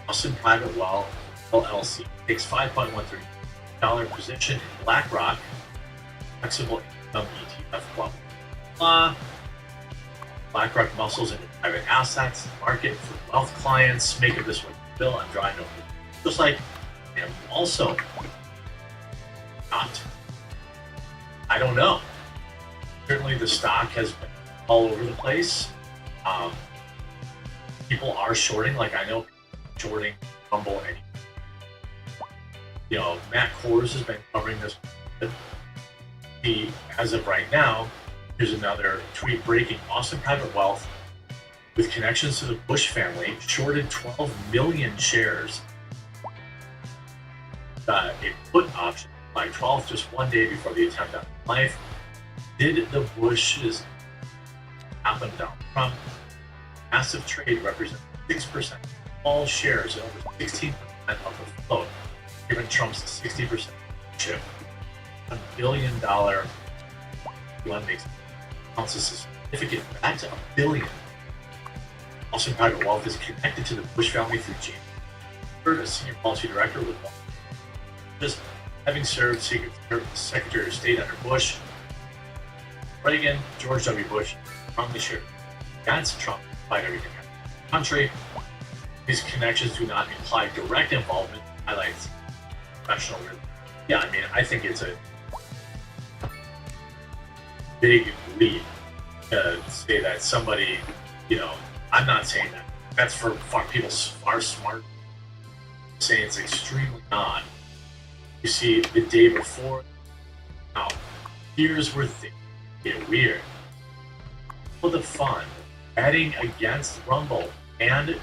Austin Private Wealth LLC takes $5.13 position in BlackRock, flexible income ETF, blah, blah, blah. BlackRock muscles into private assets market for wealth clients. Make it this way, Bill. I'm drawing over. Just like I am also not. I don't know. Certainly, the stock has been all over the place. People are shorting, like I know shorting Rumble and Matt Kors has been covering this. As of right now, here's another tweet breaking. Austin Private Wealth, with connections to the Bush family, shorted 12 million shares. A put option by 12 just one day before the attempt on life. Did the Bushes happen down Trump? Massive trade represents 6% of all shares and over 16% of the float, given Trump's 60% chip. $1 billion one makes counts as a significant. That's $1 billion. Also, private wealth is connected to the Bush family through James Ford, a senior policy director with just having served Secretary of State under Bush, Reagan, George W. Bush, strongly shared against Trump despite everything happening in the country. These connections do not imply direct involvement, highlights professional. Yeah, I mean, I think it's a big leap to say that somebody, I'm not saying that. That's for people far smart. I'm saying it's extremely odd. You see, the day before, now, here's where things get weird. For the fund, betting against Rumble and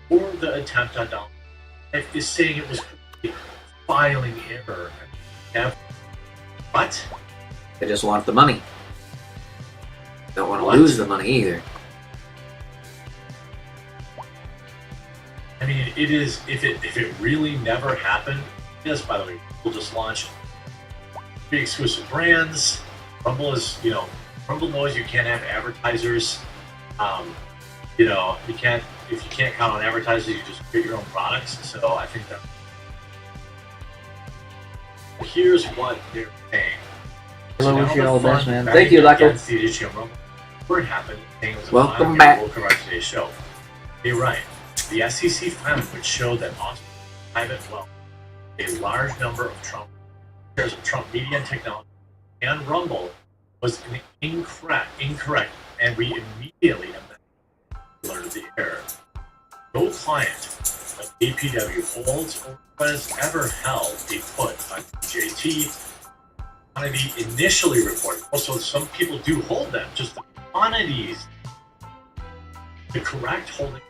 for the attempt on Donald Trump is saying it was a filing error. What? They just want the money. Don't want to lose the money either. I mean, it is, if it really never happened, yes, by the way, we'll just launch 3 exclusive brands. Rumble is, Rumble knows you can't have advertisers. You can't, if you can't count on advertisers, you just create your own products. So I think that here's what they're saying. Hello, wish you all the best, man. Back Thank you, Laco. against the issue of Rumble. What happened? It was a Welcome filing back. error. We'll cover on today's show. You're right. The SEC filing which showed that Austin private wealth, a large number of Trump shares of Trump Media and Technology and Rumble was incorrect, and we immediately alerted the error. No client of APW holds or has ever held a put on JT. Quantity initially reported. Also, some people do hold them. Just the quantities. The correct holding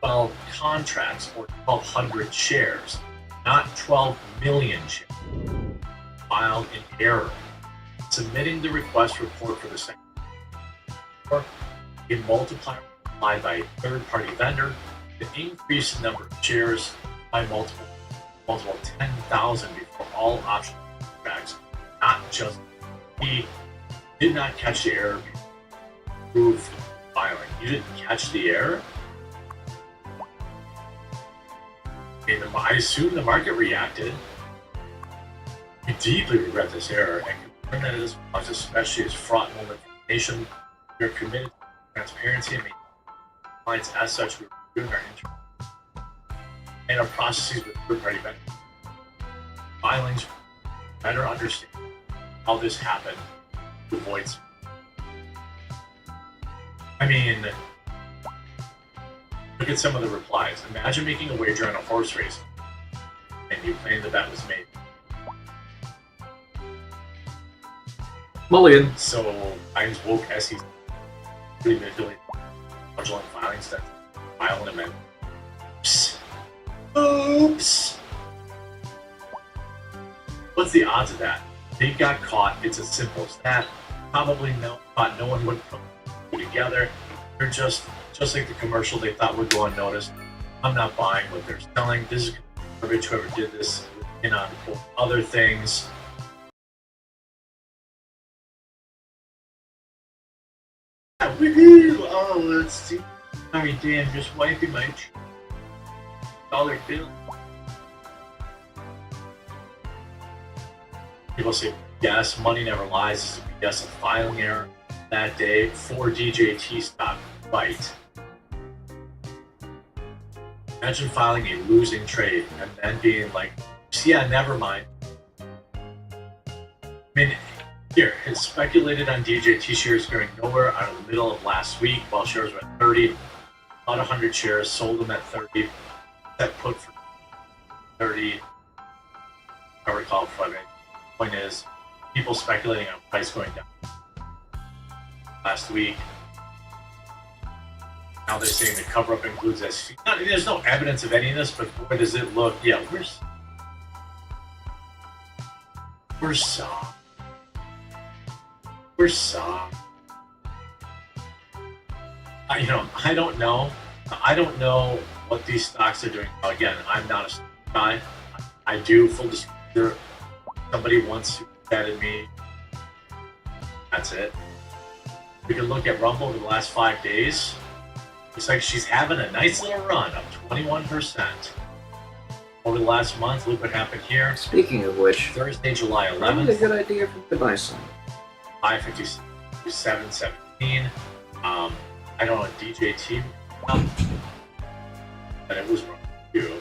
12 contracts or 1,200 shares, not 12 million shares. Filed in error. Submitting the request report for the second or a multiplier applied by a third-party vendor to increase the number of shares by multiple 10,000 before all option contracts, not just he did not catch the error before approved filing. You didn't catch the error? And I assume the market reacted. We deeply regret this error and confirm that it is caused, especially as fraught moment information. We are committed to transparency and making clients as such. We are doing our internal and our processes with third-party vendors. Filings better understand how this happened to avoid. I mean, look at some of the replies. Imagine making a wager on a horse race and you claim the bet was made. Mulligan. So, Times woke SEC manipulate fraudulent filings that file an amendment. Oops. What's the odds of that? They got caught. It's as simple as that. Probably thought no one would put them together. They're just like the commercial they thought would go unnoticed. I'm not buying what they're selling. This is garbage. Whoever did this in on other things. Woohoo! Oh, let's see. Sorry, Dan, just wiping my dollar bill. People say, yes, money never lies. This is yes, a filing error that day for DJT stock. Right. Imagine filing a losing trade and then being like, yeah, never mind. I mean, here, it speculated on DJT shares going nowhere out of the middle of last week while shares were at 30. About 100 shares, sold them at 30. That put for 30. I recall from it. Point is, people speculating on price going down last week. Now they're saying the cover-up includes SEC. There's no evidence of any of this, but boy, does it look, yeah, we're soft. We're soft. I don't know. I don't know what these stocks are doing. Again, I'm not a stock guy. I do, full disclosure, somebody wants to added me. That's it. We can look at Rumble over the last 5 days. Looks like she's having a nice little run of 21%. Over the last month, look what happened here. Speaking of which, Thursday, July probably a 11th, good idea for me to buy some. 557.17. I don't know, DJT, but it was wrong too.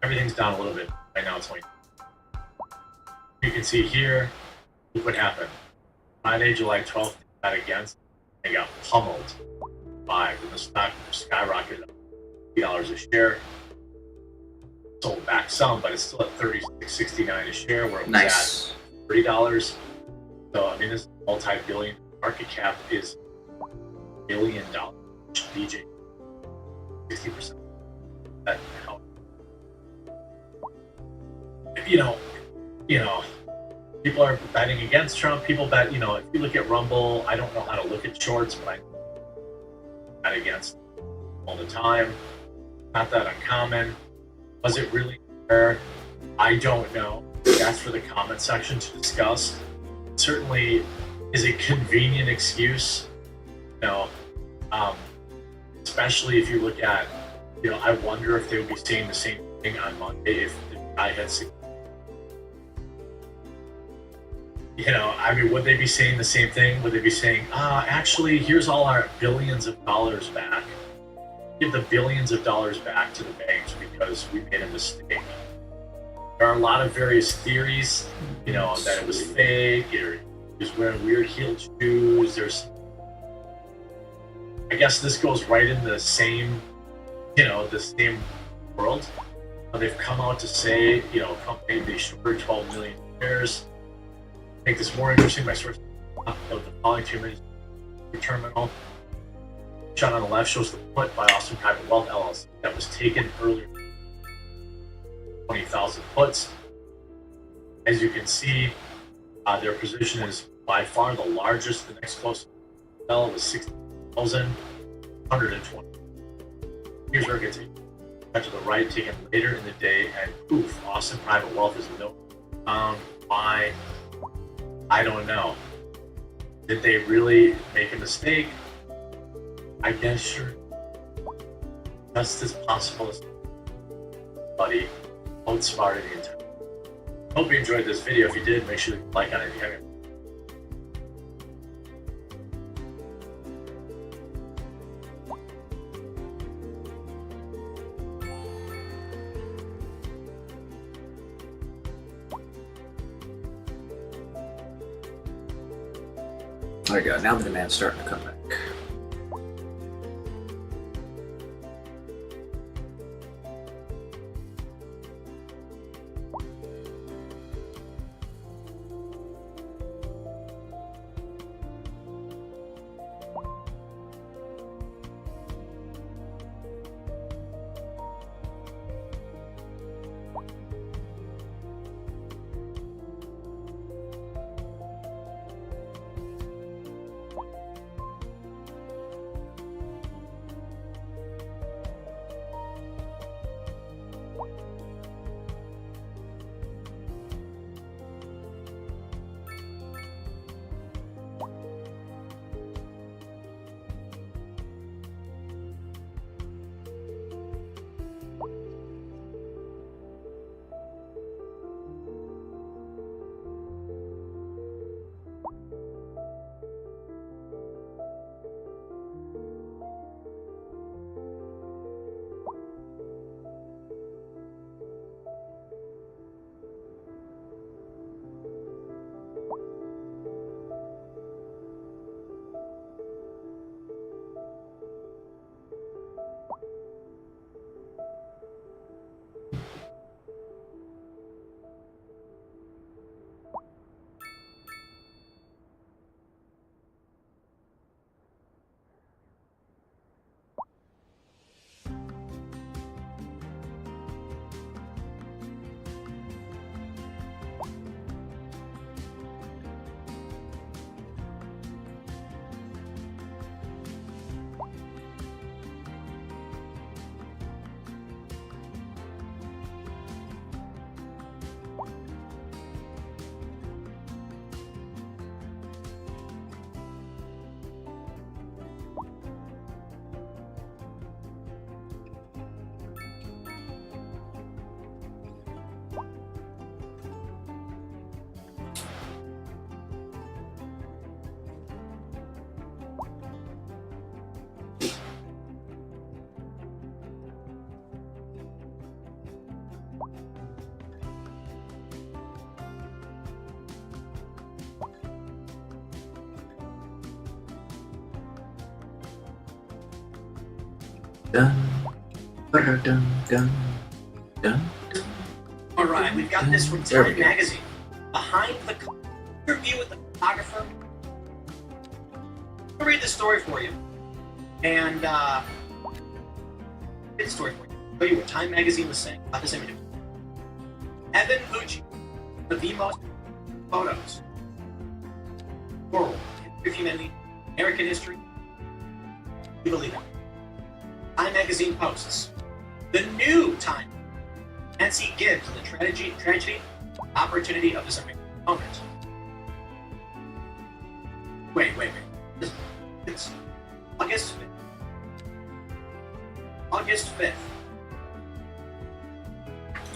Everything's down a little bit. Right now it's like, you can see here, look what happened. Friday, July 12th, got against, they got pummeled. 5, and the stock skyrocketed up $50 a share. Sold back some, but it's still at $36.69 a share, where it was Nice. at $30. So I mean, this multi-billion market cap is $1 billion. DJ 60%. That helped. You know, people are betting against Trump. People bet. You know, if you look at Rumble, I don't know how to look at shorts, but I bet against all the time. Not that uncommon. Was it really fair? I don't know. That's for the comment section to discuss. It certainly is a convenient excuse, you know, especially if you look at, you know, I wonder if they would be saying the same thing on Monday if the guy had, you know, I mean, would they be saying the same thing? Would they be saying, actually, here's all our billions of dollars back. Give the billions of dollars back to the banks because we made a mistake. There are a lot of various theories, you know, that it was fake, or he was wearing weird heeled shoes. There's, I guess this goes right in the same, you know, the same world. They've come out to say, you know, company, they shorted 12 million shares. Make this more interesting by source of the following 2 minutes terminal. Shot on the left shows the put by Austin Private Wealth LLC that was taken earlier. 20,000 puts. As you can see, their position is by far the largest. The next closest was 60,120. Here's where it gets to the right, taken later in the day, and poof, Austin Private Wealth is no why? I don't know. Did they really make a mistake? I guess sure. Just as possible as buddy. Outsmarted the entire. Hope you enjoyed this video. If you did, make sure to like on it if you haven't. There we go. Now the demand's starting to come back. Dun, dun, dun, dun, dun. All right, we've got this from There we Time go. Magazine. Behind the interview with the photographer. I'll read the story for you. And, read the story for you. I'll tell you what Time Magazine was saying about this image. Evan Gucci, one of the most photos. World, history of humanity, American history. You believe it. Time Magazine posts. The new Time. Nancy Gibbs, the tragedy, opportunity of this American moment. Wait. It's August 5th. August 5th.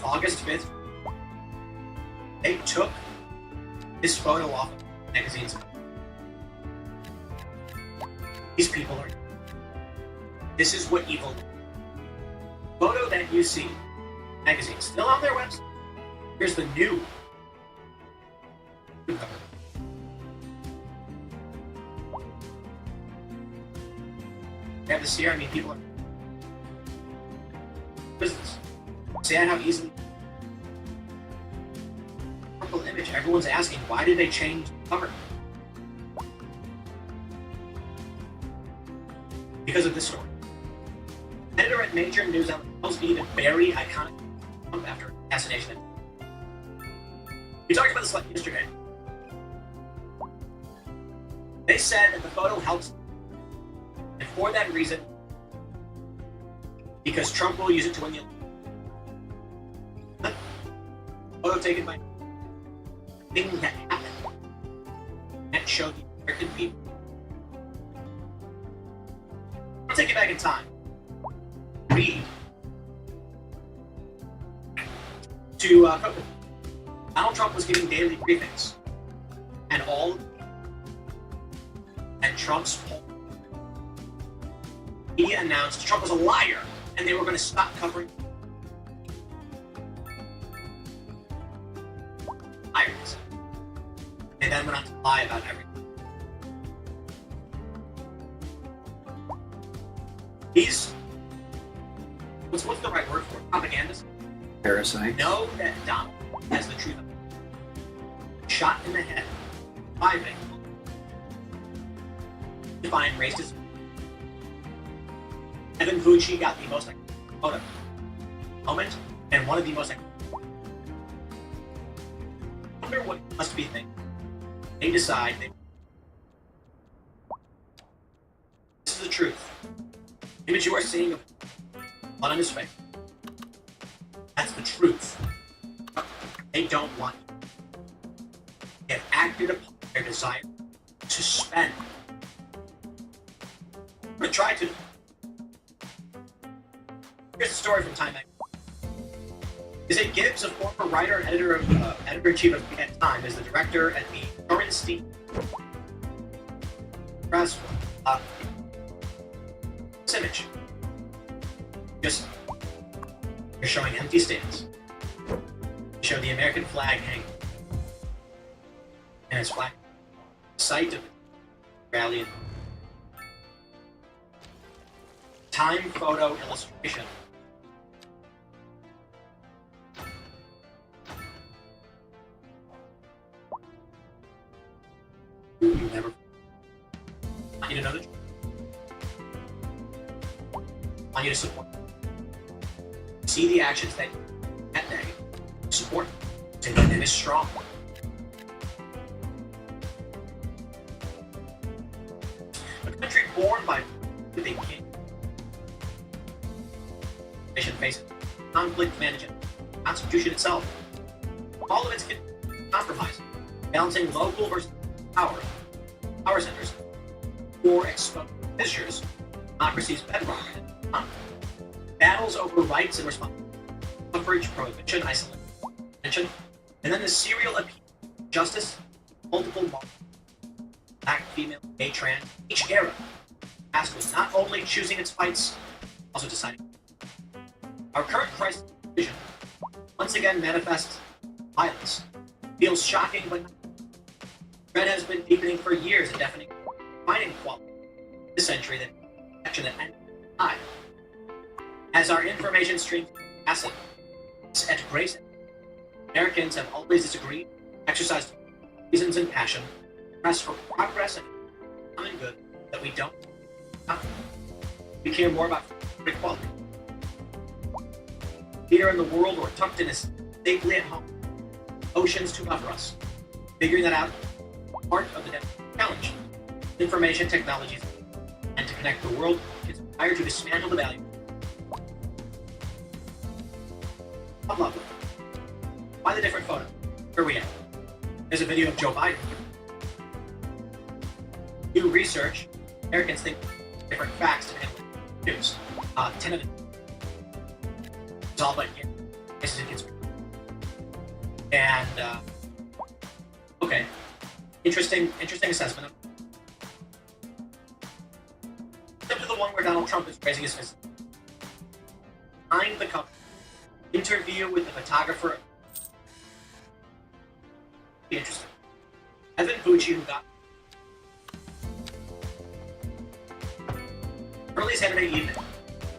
August 5th. They took this photo off of magazines. These people are. This is what evil. Photo that you see. Magazine still on their website. Here's the new cover. You have this here. I mean, people are business. See how easily purple image. Everyone's asking, why did they change the cover? Because of this story. Editor at major news outlet tells me to bury iconic Trump after assassination. We talked about this like yesterday. They said that the photo helps, and for that reason, because Trump will use it to win the election. Photo taken by thing that happened that showed the American people. I'll take you back in time. Read to Donald Trump was giving daily briefings, and Trump's poll. He announced Trump was a liar, and they were going to stop covering liars. And then went on to lie about everything. He's what's the right word for it? Propagandists. Parasite. Know that Donald has the truth. Shot in the head by me. Define racism. Evan Gucci got the most iconic photo moment and one of the most iconic. I wonder what it must be thinking. They decide this is the truth. The image you are seeing of blood on his face. That's the truth. They don't want you. They have acted upon their desire to spend. Or try to. Here's a story from Time Magazine. Is it Gibbs, a former writer and editor-in-chief of Time, is the director at the Shorenstein Press. This image. Just you're showing empty stands. You show the American flag hanging. And it's black. Site of the rally. Time photo illustration. You never. I want you to know the truth. I want you to support. See the actions that day. Support. Say that it is strong. A country born by with a king. Nation faces conflict management. The Constitution itself. All of its compromise. Balancing local versus power centers. Or exposed fissures. Democracy's bedrock. Battles over rights and responsibilities. Suffrage, prohibition, isolation, and then the serial appeal. Justice, multiple laws. Black, female, gay, trans. Each era. Past was not only choosing its fights, also deciding. Our current crisis vision, once once again manifests violence. Feels shocking, but threat has been deepening for years, a deafening defining quality this century that action that ends high. As our information streams acid at grace, Americans have always disagreed, exercised reasons and passion, pressed for progress and common good that we don't. We care more about equality. Here in the world or tucked in us safely at home. Oceans to buffer us. Figuring that out, part of the challenge. Information technologies and to connect the world conspire to dismantle the value of love. Why the different photo? Where are we at? There's a video of Joe Biden. New research, Americans think different facts to handle news. 10 of it. It's all about this is a conspiracy. And okay, interesting assessment. Except for the one where Donald Trump is raising his fist. Behind the cover, interview with the photographer. Be interesting. Evan Bucci, who got early Saturday evening,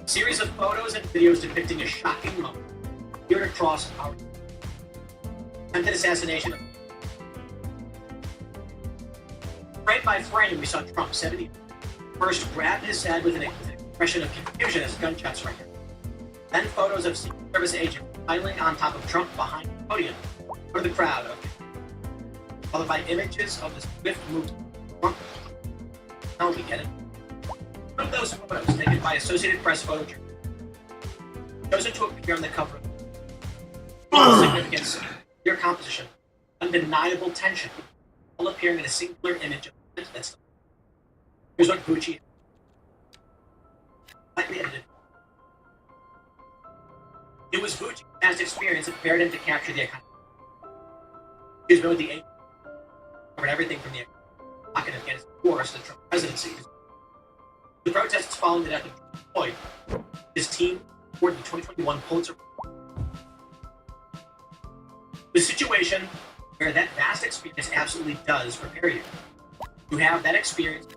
a series of photos and videos depicting a shocking moment appeared across our attempted assassination. Frame by frame, we saw Trump, 70, first grab his head with an expression of confusion as gunshots rang. Then photos of Secret Service agents piling on top of Trump behind the podium for the crowd, followed by images of the swift move of Trump. Now we get it. One of those photos, taken by Associated Press photo journal, chosen to appear on the cover of significance, clear composition, undeniable tension, all appearing in a singular image of that's. Here's what Gucci slightly edited. It was Gucci's past experience that prepared him to capture the economy. He was known with the aim, covered everything from the pocket of Afghanistan wars to the Trump presidency. The protests following the death of Floyd, his team awarded the 2021 Pulitzer. The situation where that vast experience absolutely does prepare you. You have that experience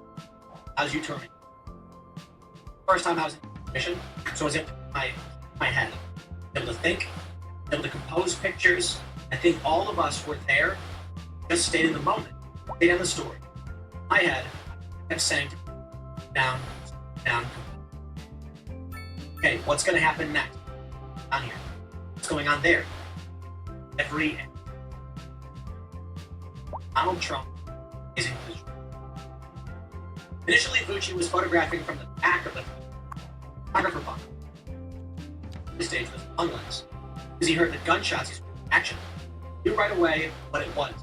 as you term it. First time I was in the mission, so I was able to my head, able to think, able to compose pictures. I think all of us were there, just stayed in the moment, stayed on the story. My head kept saying, down. Okay, what's going to happen next? Down here. What's going on there? Donald Trump is in position. Initially, Gucci was photographing from the back of the photographer box. The stage was long lens. As he heard the gunshots, he action. He knew right away what it was.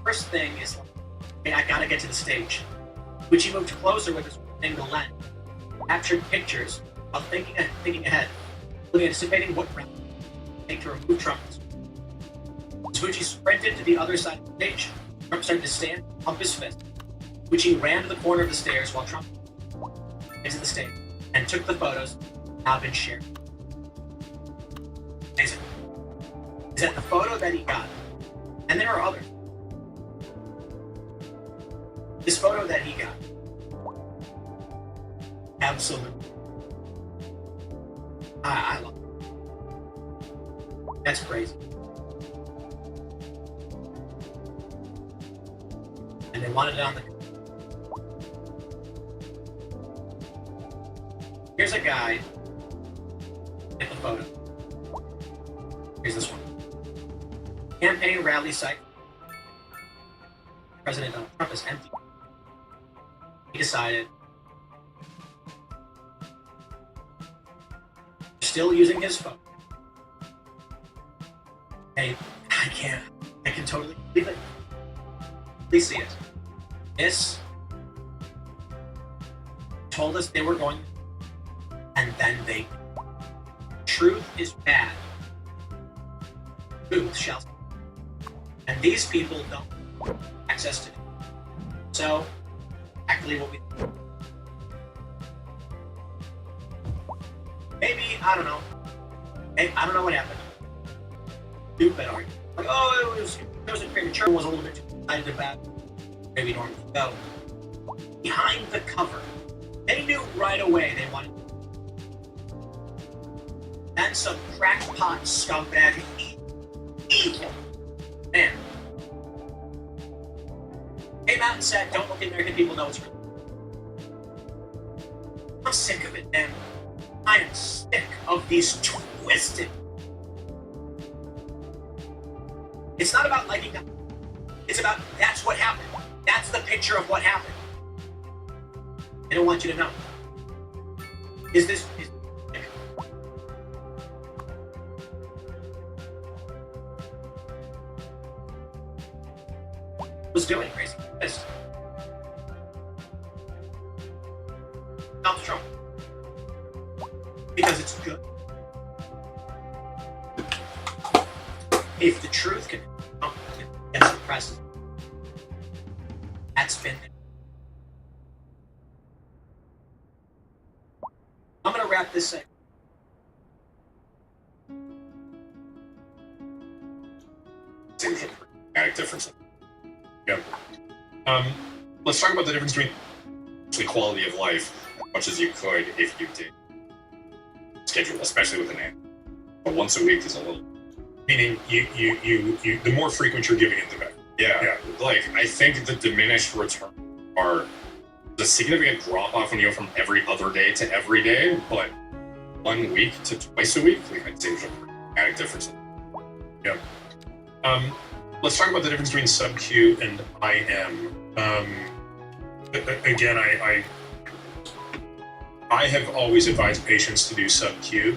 First thing is, okay, I gotta get to the stage. Gucci moved closer with his angle lens, captured pictures while thinking ahead, anticipating what round to take to remove Trump. As Gucci sprinted to the other side of the stage, Trump started to stand, pump his fist. Gucci ran to the corner of the stairs while Trump exited the stage and took the photos now been shared. Amazing. Is that the photo that he got? And there are others. This photo that he got. Absolutely. I love it. That's crazy. And they wanted it on the. Here's a guy. Get the photo. Here's this one. Campaign rally site. President Donald Trump is empty. He decided. Still using his phone. Hey, I can totally believe it. Please see it. This told us they were going, and then they. Truth is bad. Truth shall. And these people don't have access to it. So, exactly what we. Maybe, I don't know. Maybe, I don't know what happened. stupid argument. Like, oh, it was premature, was a little bit too excited about it, maybe normally go. Behind the cover, they knew right away they wanted. And some crackpot scumbag, evil man came out and said, "Don't let the American people know it's real." I'm sick of it, man. I am sick of these twisted. It's not about liking them. It's about that's what happened. That's the picture of what happened. I don't want you to know. Is was doing crazy. This. Donald Trump. Because it's good. If the truth can come against the press, that's been there. I'm going to wrap this segment. Seems a dramatic difference. Yeah. Let's talk about the difference between the quality of life as much as you could if you did schedule, especially with an animal. But once a week is a little. Meaning, you the more frequent you're giving it, the better. Yeah. Like, I think the diminished return are the significant drop off when you go from every other day to every day, but 1 week to twice a week, like, I'd say there's a dramatic difference. Yeah. Let's talk about the difference between sub-Q and IM. Again, I have always advised patients to do sub-Q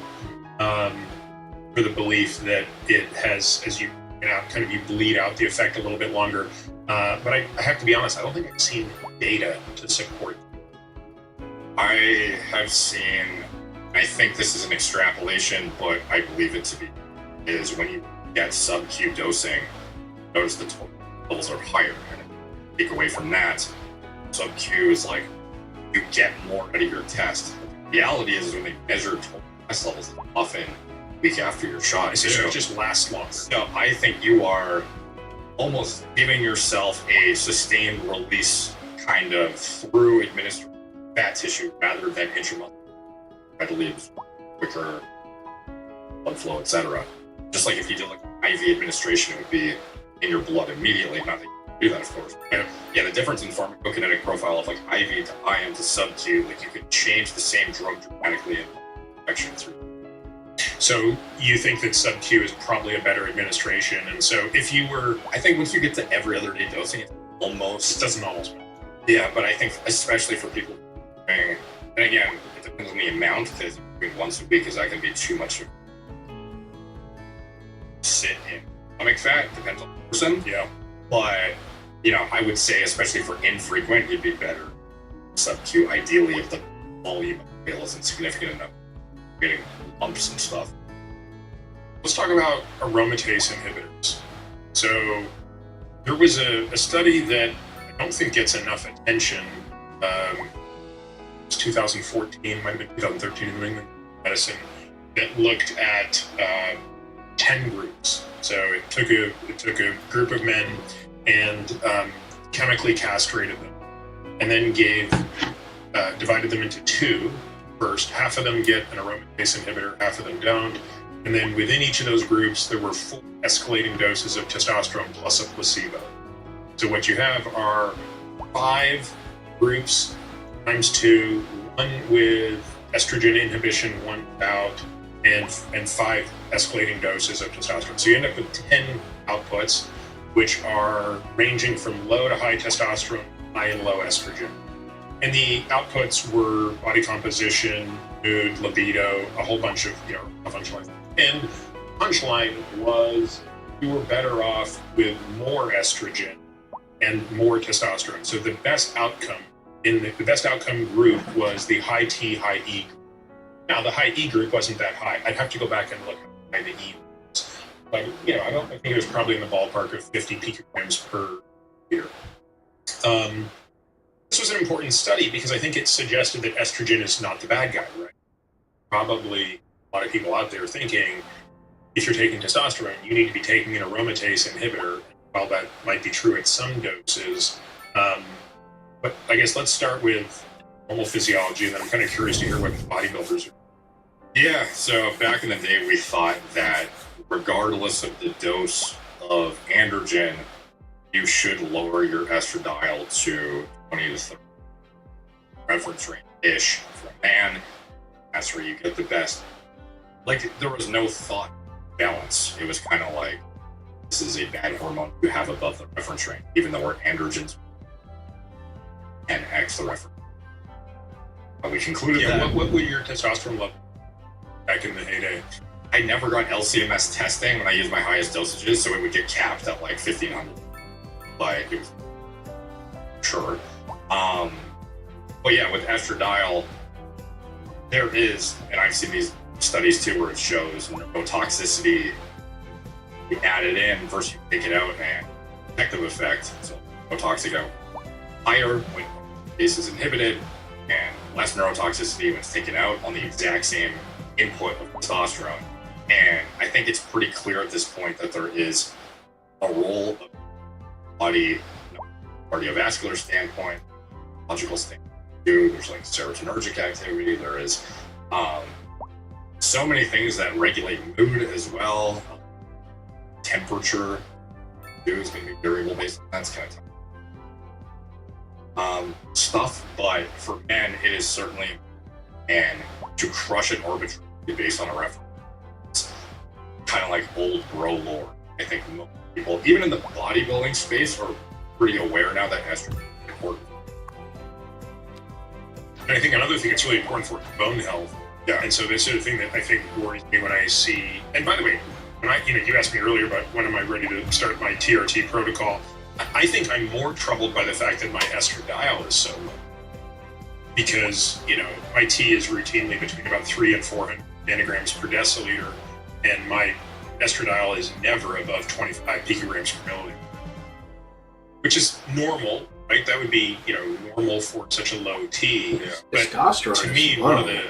for the belief that it has, as you kind of you bleed out the effect a little bit longer. But I have to be honest, I don't think I've seen data to support. I have seen, I think this is an extrapolation, but I believe it to be, is when you get sub-Q dosing, notice the total levels are higher. And take away from that, sub-Q is like, you get more out of your test. The reality is when they measure total test levels, it's often a week after your shot. So it just lasts longer. So I think you are almost giving yourself a sustained release kind of through administered fat tissue rather than intramuscular, readily absorbed, quicker blood flow, etc. Just like if you did like IV administration, it would be in your blood immediately. Not that you can do that, of course. But yeah, the difference in pharmacokinetic profile of like IV to IM to sub-Q, like you could change the same drug dramatically in infection through. So you think that sub-Q is probably a better administration, and so if you were, I think once you get to every other day dosing, it doesn't almost. Yeah, but I think especially for people, and again, it depends on the amount. Because doing once a week is that going to be too much to sit in stomach fat? Depends on the person. Yeah, but I would say especially for infrequent, you'd be better sub-Q. Ideally, if the volume of pill isn't significant enough, getting lumps and stuff. Let's talk about aromatase inhibitors. So there was a study that I don't think gets enough attention. It's 2014, might have been 2013 in New England Medicine, that looked at 10 groups. So it took a group of men and chemically castrated them, and then divided them into two. First, half of them get an aromatase inhibitor, half of them don't. And then within each of those groups, there were 4 escalating doses of testosterone plus a placebo. So what you have are 5 groups times 2, 1 with estrogen inhibition, 1 without, and 5 escalating doses of testosterone. So you end up with 10 outputs, which are ranging from low to high testosterone, high and low estrogen. And the outputs were body composition, mood, libido, a whole bunch of, a bunch of things. And punchline was you were better off with more estrogen and more testosterone. So the best outcome the best outcome group was the high T, high E group. Now the high E group wasn't that high. I'd have to go back and look at how high the E was. But I think it was probably in the ballpark of 50 picograms per liter. This was an important study because I think it suggested that estrogen is not the bad guy, right? Probably a lot of people out there thinking if you're taking testosterone, you need to be taking an aromatase inhibitor. While that might be true at some doses, but I guess let's start with normal physiology, and then I'm kind of curious to hear what bodybuilders are. Yeah, so back in the day, we thought that regardless of the dose of androgen, you should lower your estradiol to 20 to 30 reference range-ish for a man. That's where you get the best. Like, there was no thought balance. It was kind of like, this is a bad hormone you have above the reference range, even though we're androgens 10x the reference. But we concluded that. What was your testosterone level back in the heyday? I never got LCMS testing when I used my highest dosages, so it would get capped at like 1500. But it was sure. But yeah, with estradiol, there is, and I've seen these studies too where it shows neurotoxicity. You add it in versus you take it out, and protective effect, so neurotoxic out higher when base is inhibited, and less neurotoxicity when it's taken out on the exact same input of testosterone. And I think it's pretty clear at this point that there is a role of body, cardiovascular standpoint, logical standpoint too. There's like serotonergic activity. There is so many things that regulate mood as well. Temperature too is going to be variable based on that kind of stuff. But for men, it is certainly, and to crush it arbitrarily based on a reference, kind of like old bro lore. I think most people, even in the bodybuilding space, are pretty aware now that estrogen is important. And I think another thing that's really important for bone health. Yeah. And so this sort of thing that I think worries me when I see, and by the way, when you asked me earlier about when am I ready to start my TRT protocol, I think I'm more troubled by the fact that my estradiol is so low. Because, my T is routinely between about 300 and 400 nanograms per deciliter, and my estradiol is never above 25 picograms per milliliter, which is normal, right? That would be, normal for such a low T. Yeah. But testosterone to me, one of the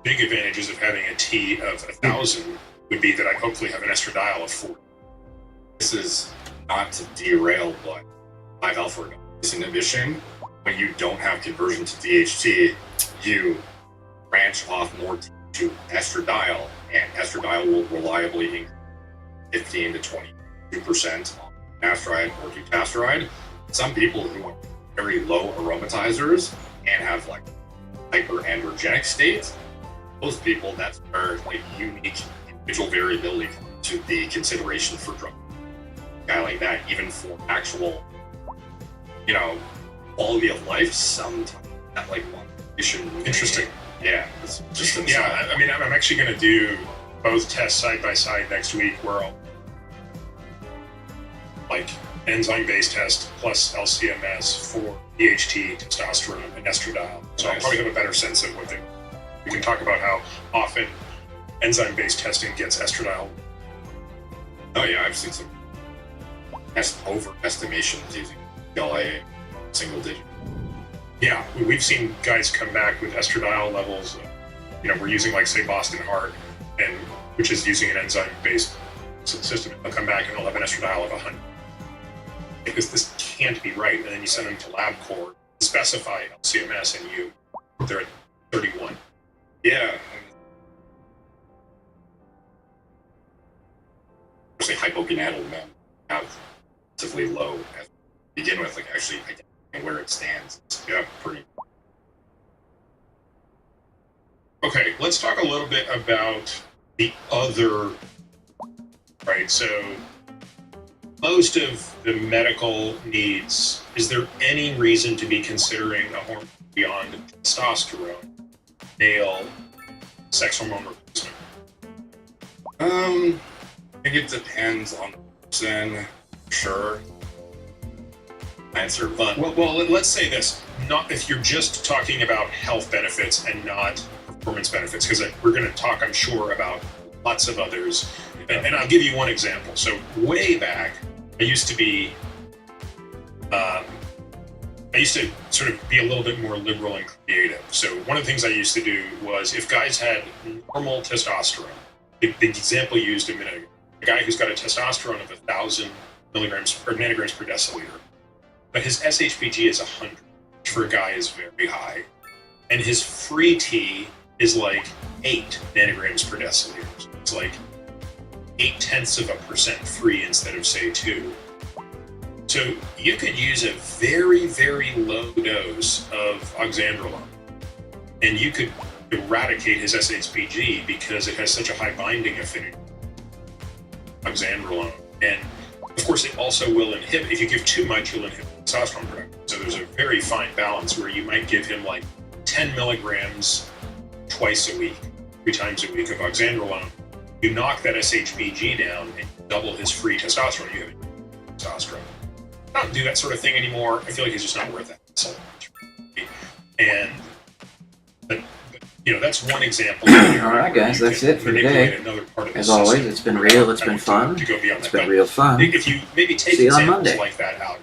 big advantages of having a T of 1,000 would be that I hopefully have an estradiol of 40. This is not to derail, but 5-alpha reductase inhibition, when you don't have conversion to DHT, you branch off more to estradiol, and estradiol will reliably increase 15 to 22% on finasteride or dutasteride. Some people who are very low aromatizers and have like hyperandrogenic states, those people, that's where like unique individual variability comes to the consideration for drug. A guy like that, even for actual, quality of life, sometimes that like one issue. Interesting. Yeah, it's just yeah. I mean, I'm actually going to do both tests side by side next week, where I'll like enzyme-based test plus LCMS for DHT, testosterone, and estradiol. So I'll probably have a better sense of what we can talk about how often enzyme-based testing gets estradiol. Oh yeah, I've seen some overestimations using LA single digit. Yeah, we've seen guys come back with estradiol levels. We're using like say Boston Heart, and which is using an enzyme-based system. They'll come back and they'll have an estradiol of 100. Because this can't be right, and then you send them to LabCorp, specify LCMS, and they're at 31. Yeah. Say hypogonadal men have relatively low to begin with, like actually identifying where it stands. Yeah, pretty. Okay, let's talk a little bit about the other, right? So most of the medical needs, is there any reason to be considering a hormone beyond testosterone, male sex hormone replacement? I think it depends on the person, sure. Answer, but well, let's say this: not if you're just talking about health benefits and not performance benefits, because we're going to talk, I'm sure, about lots of others. And I'll give you one example. So way back, I used to sort of be a little bit more liberal and creative. So one of the things I used to do was, if guys had normal testosterone, the example used a minute ago, a guy who's got a testosterone of 1,000 milligrams or nanograms per deciliter, but his SHBG is 100, which for a guy is very high, and his free T is like 8 nanograms per deciliter. So it's like 0.8% free instead of say 2. So you could use a very, very low dose of oxandrolone, and you could eradicate his SHBG because it has such a high binding affinity. Oxandrolone, and of course it also will inhibit. If you give too much, you'll inhibit testosterone production. So there's a very fine balance where you might give him like 10 milligrams twice a week, 3 times a week of oxandrolone. You knock that SHBG down and double his free testosterone. You have testosterone. I don't do that sort of thing anymore. I feel like it's just not worth that so much. And but, that's one example. All right, guys, that's it for today. As always, it's been real, it's been fun, it's been real fun. If you maybe take See you on examples Monday. like that out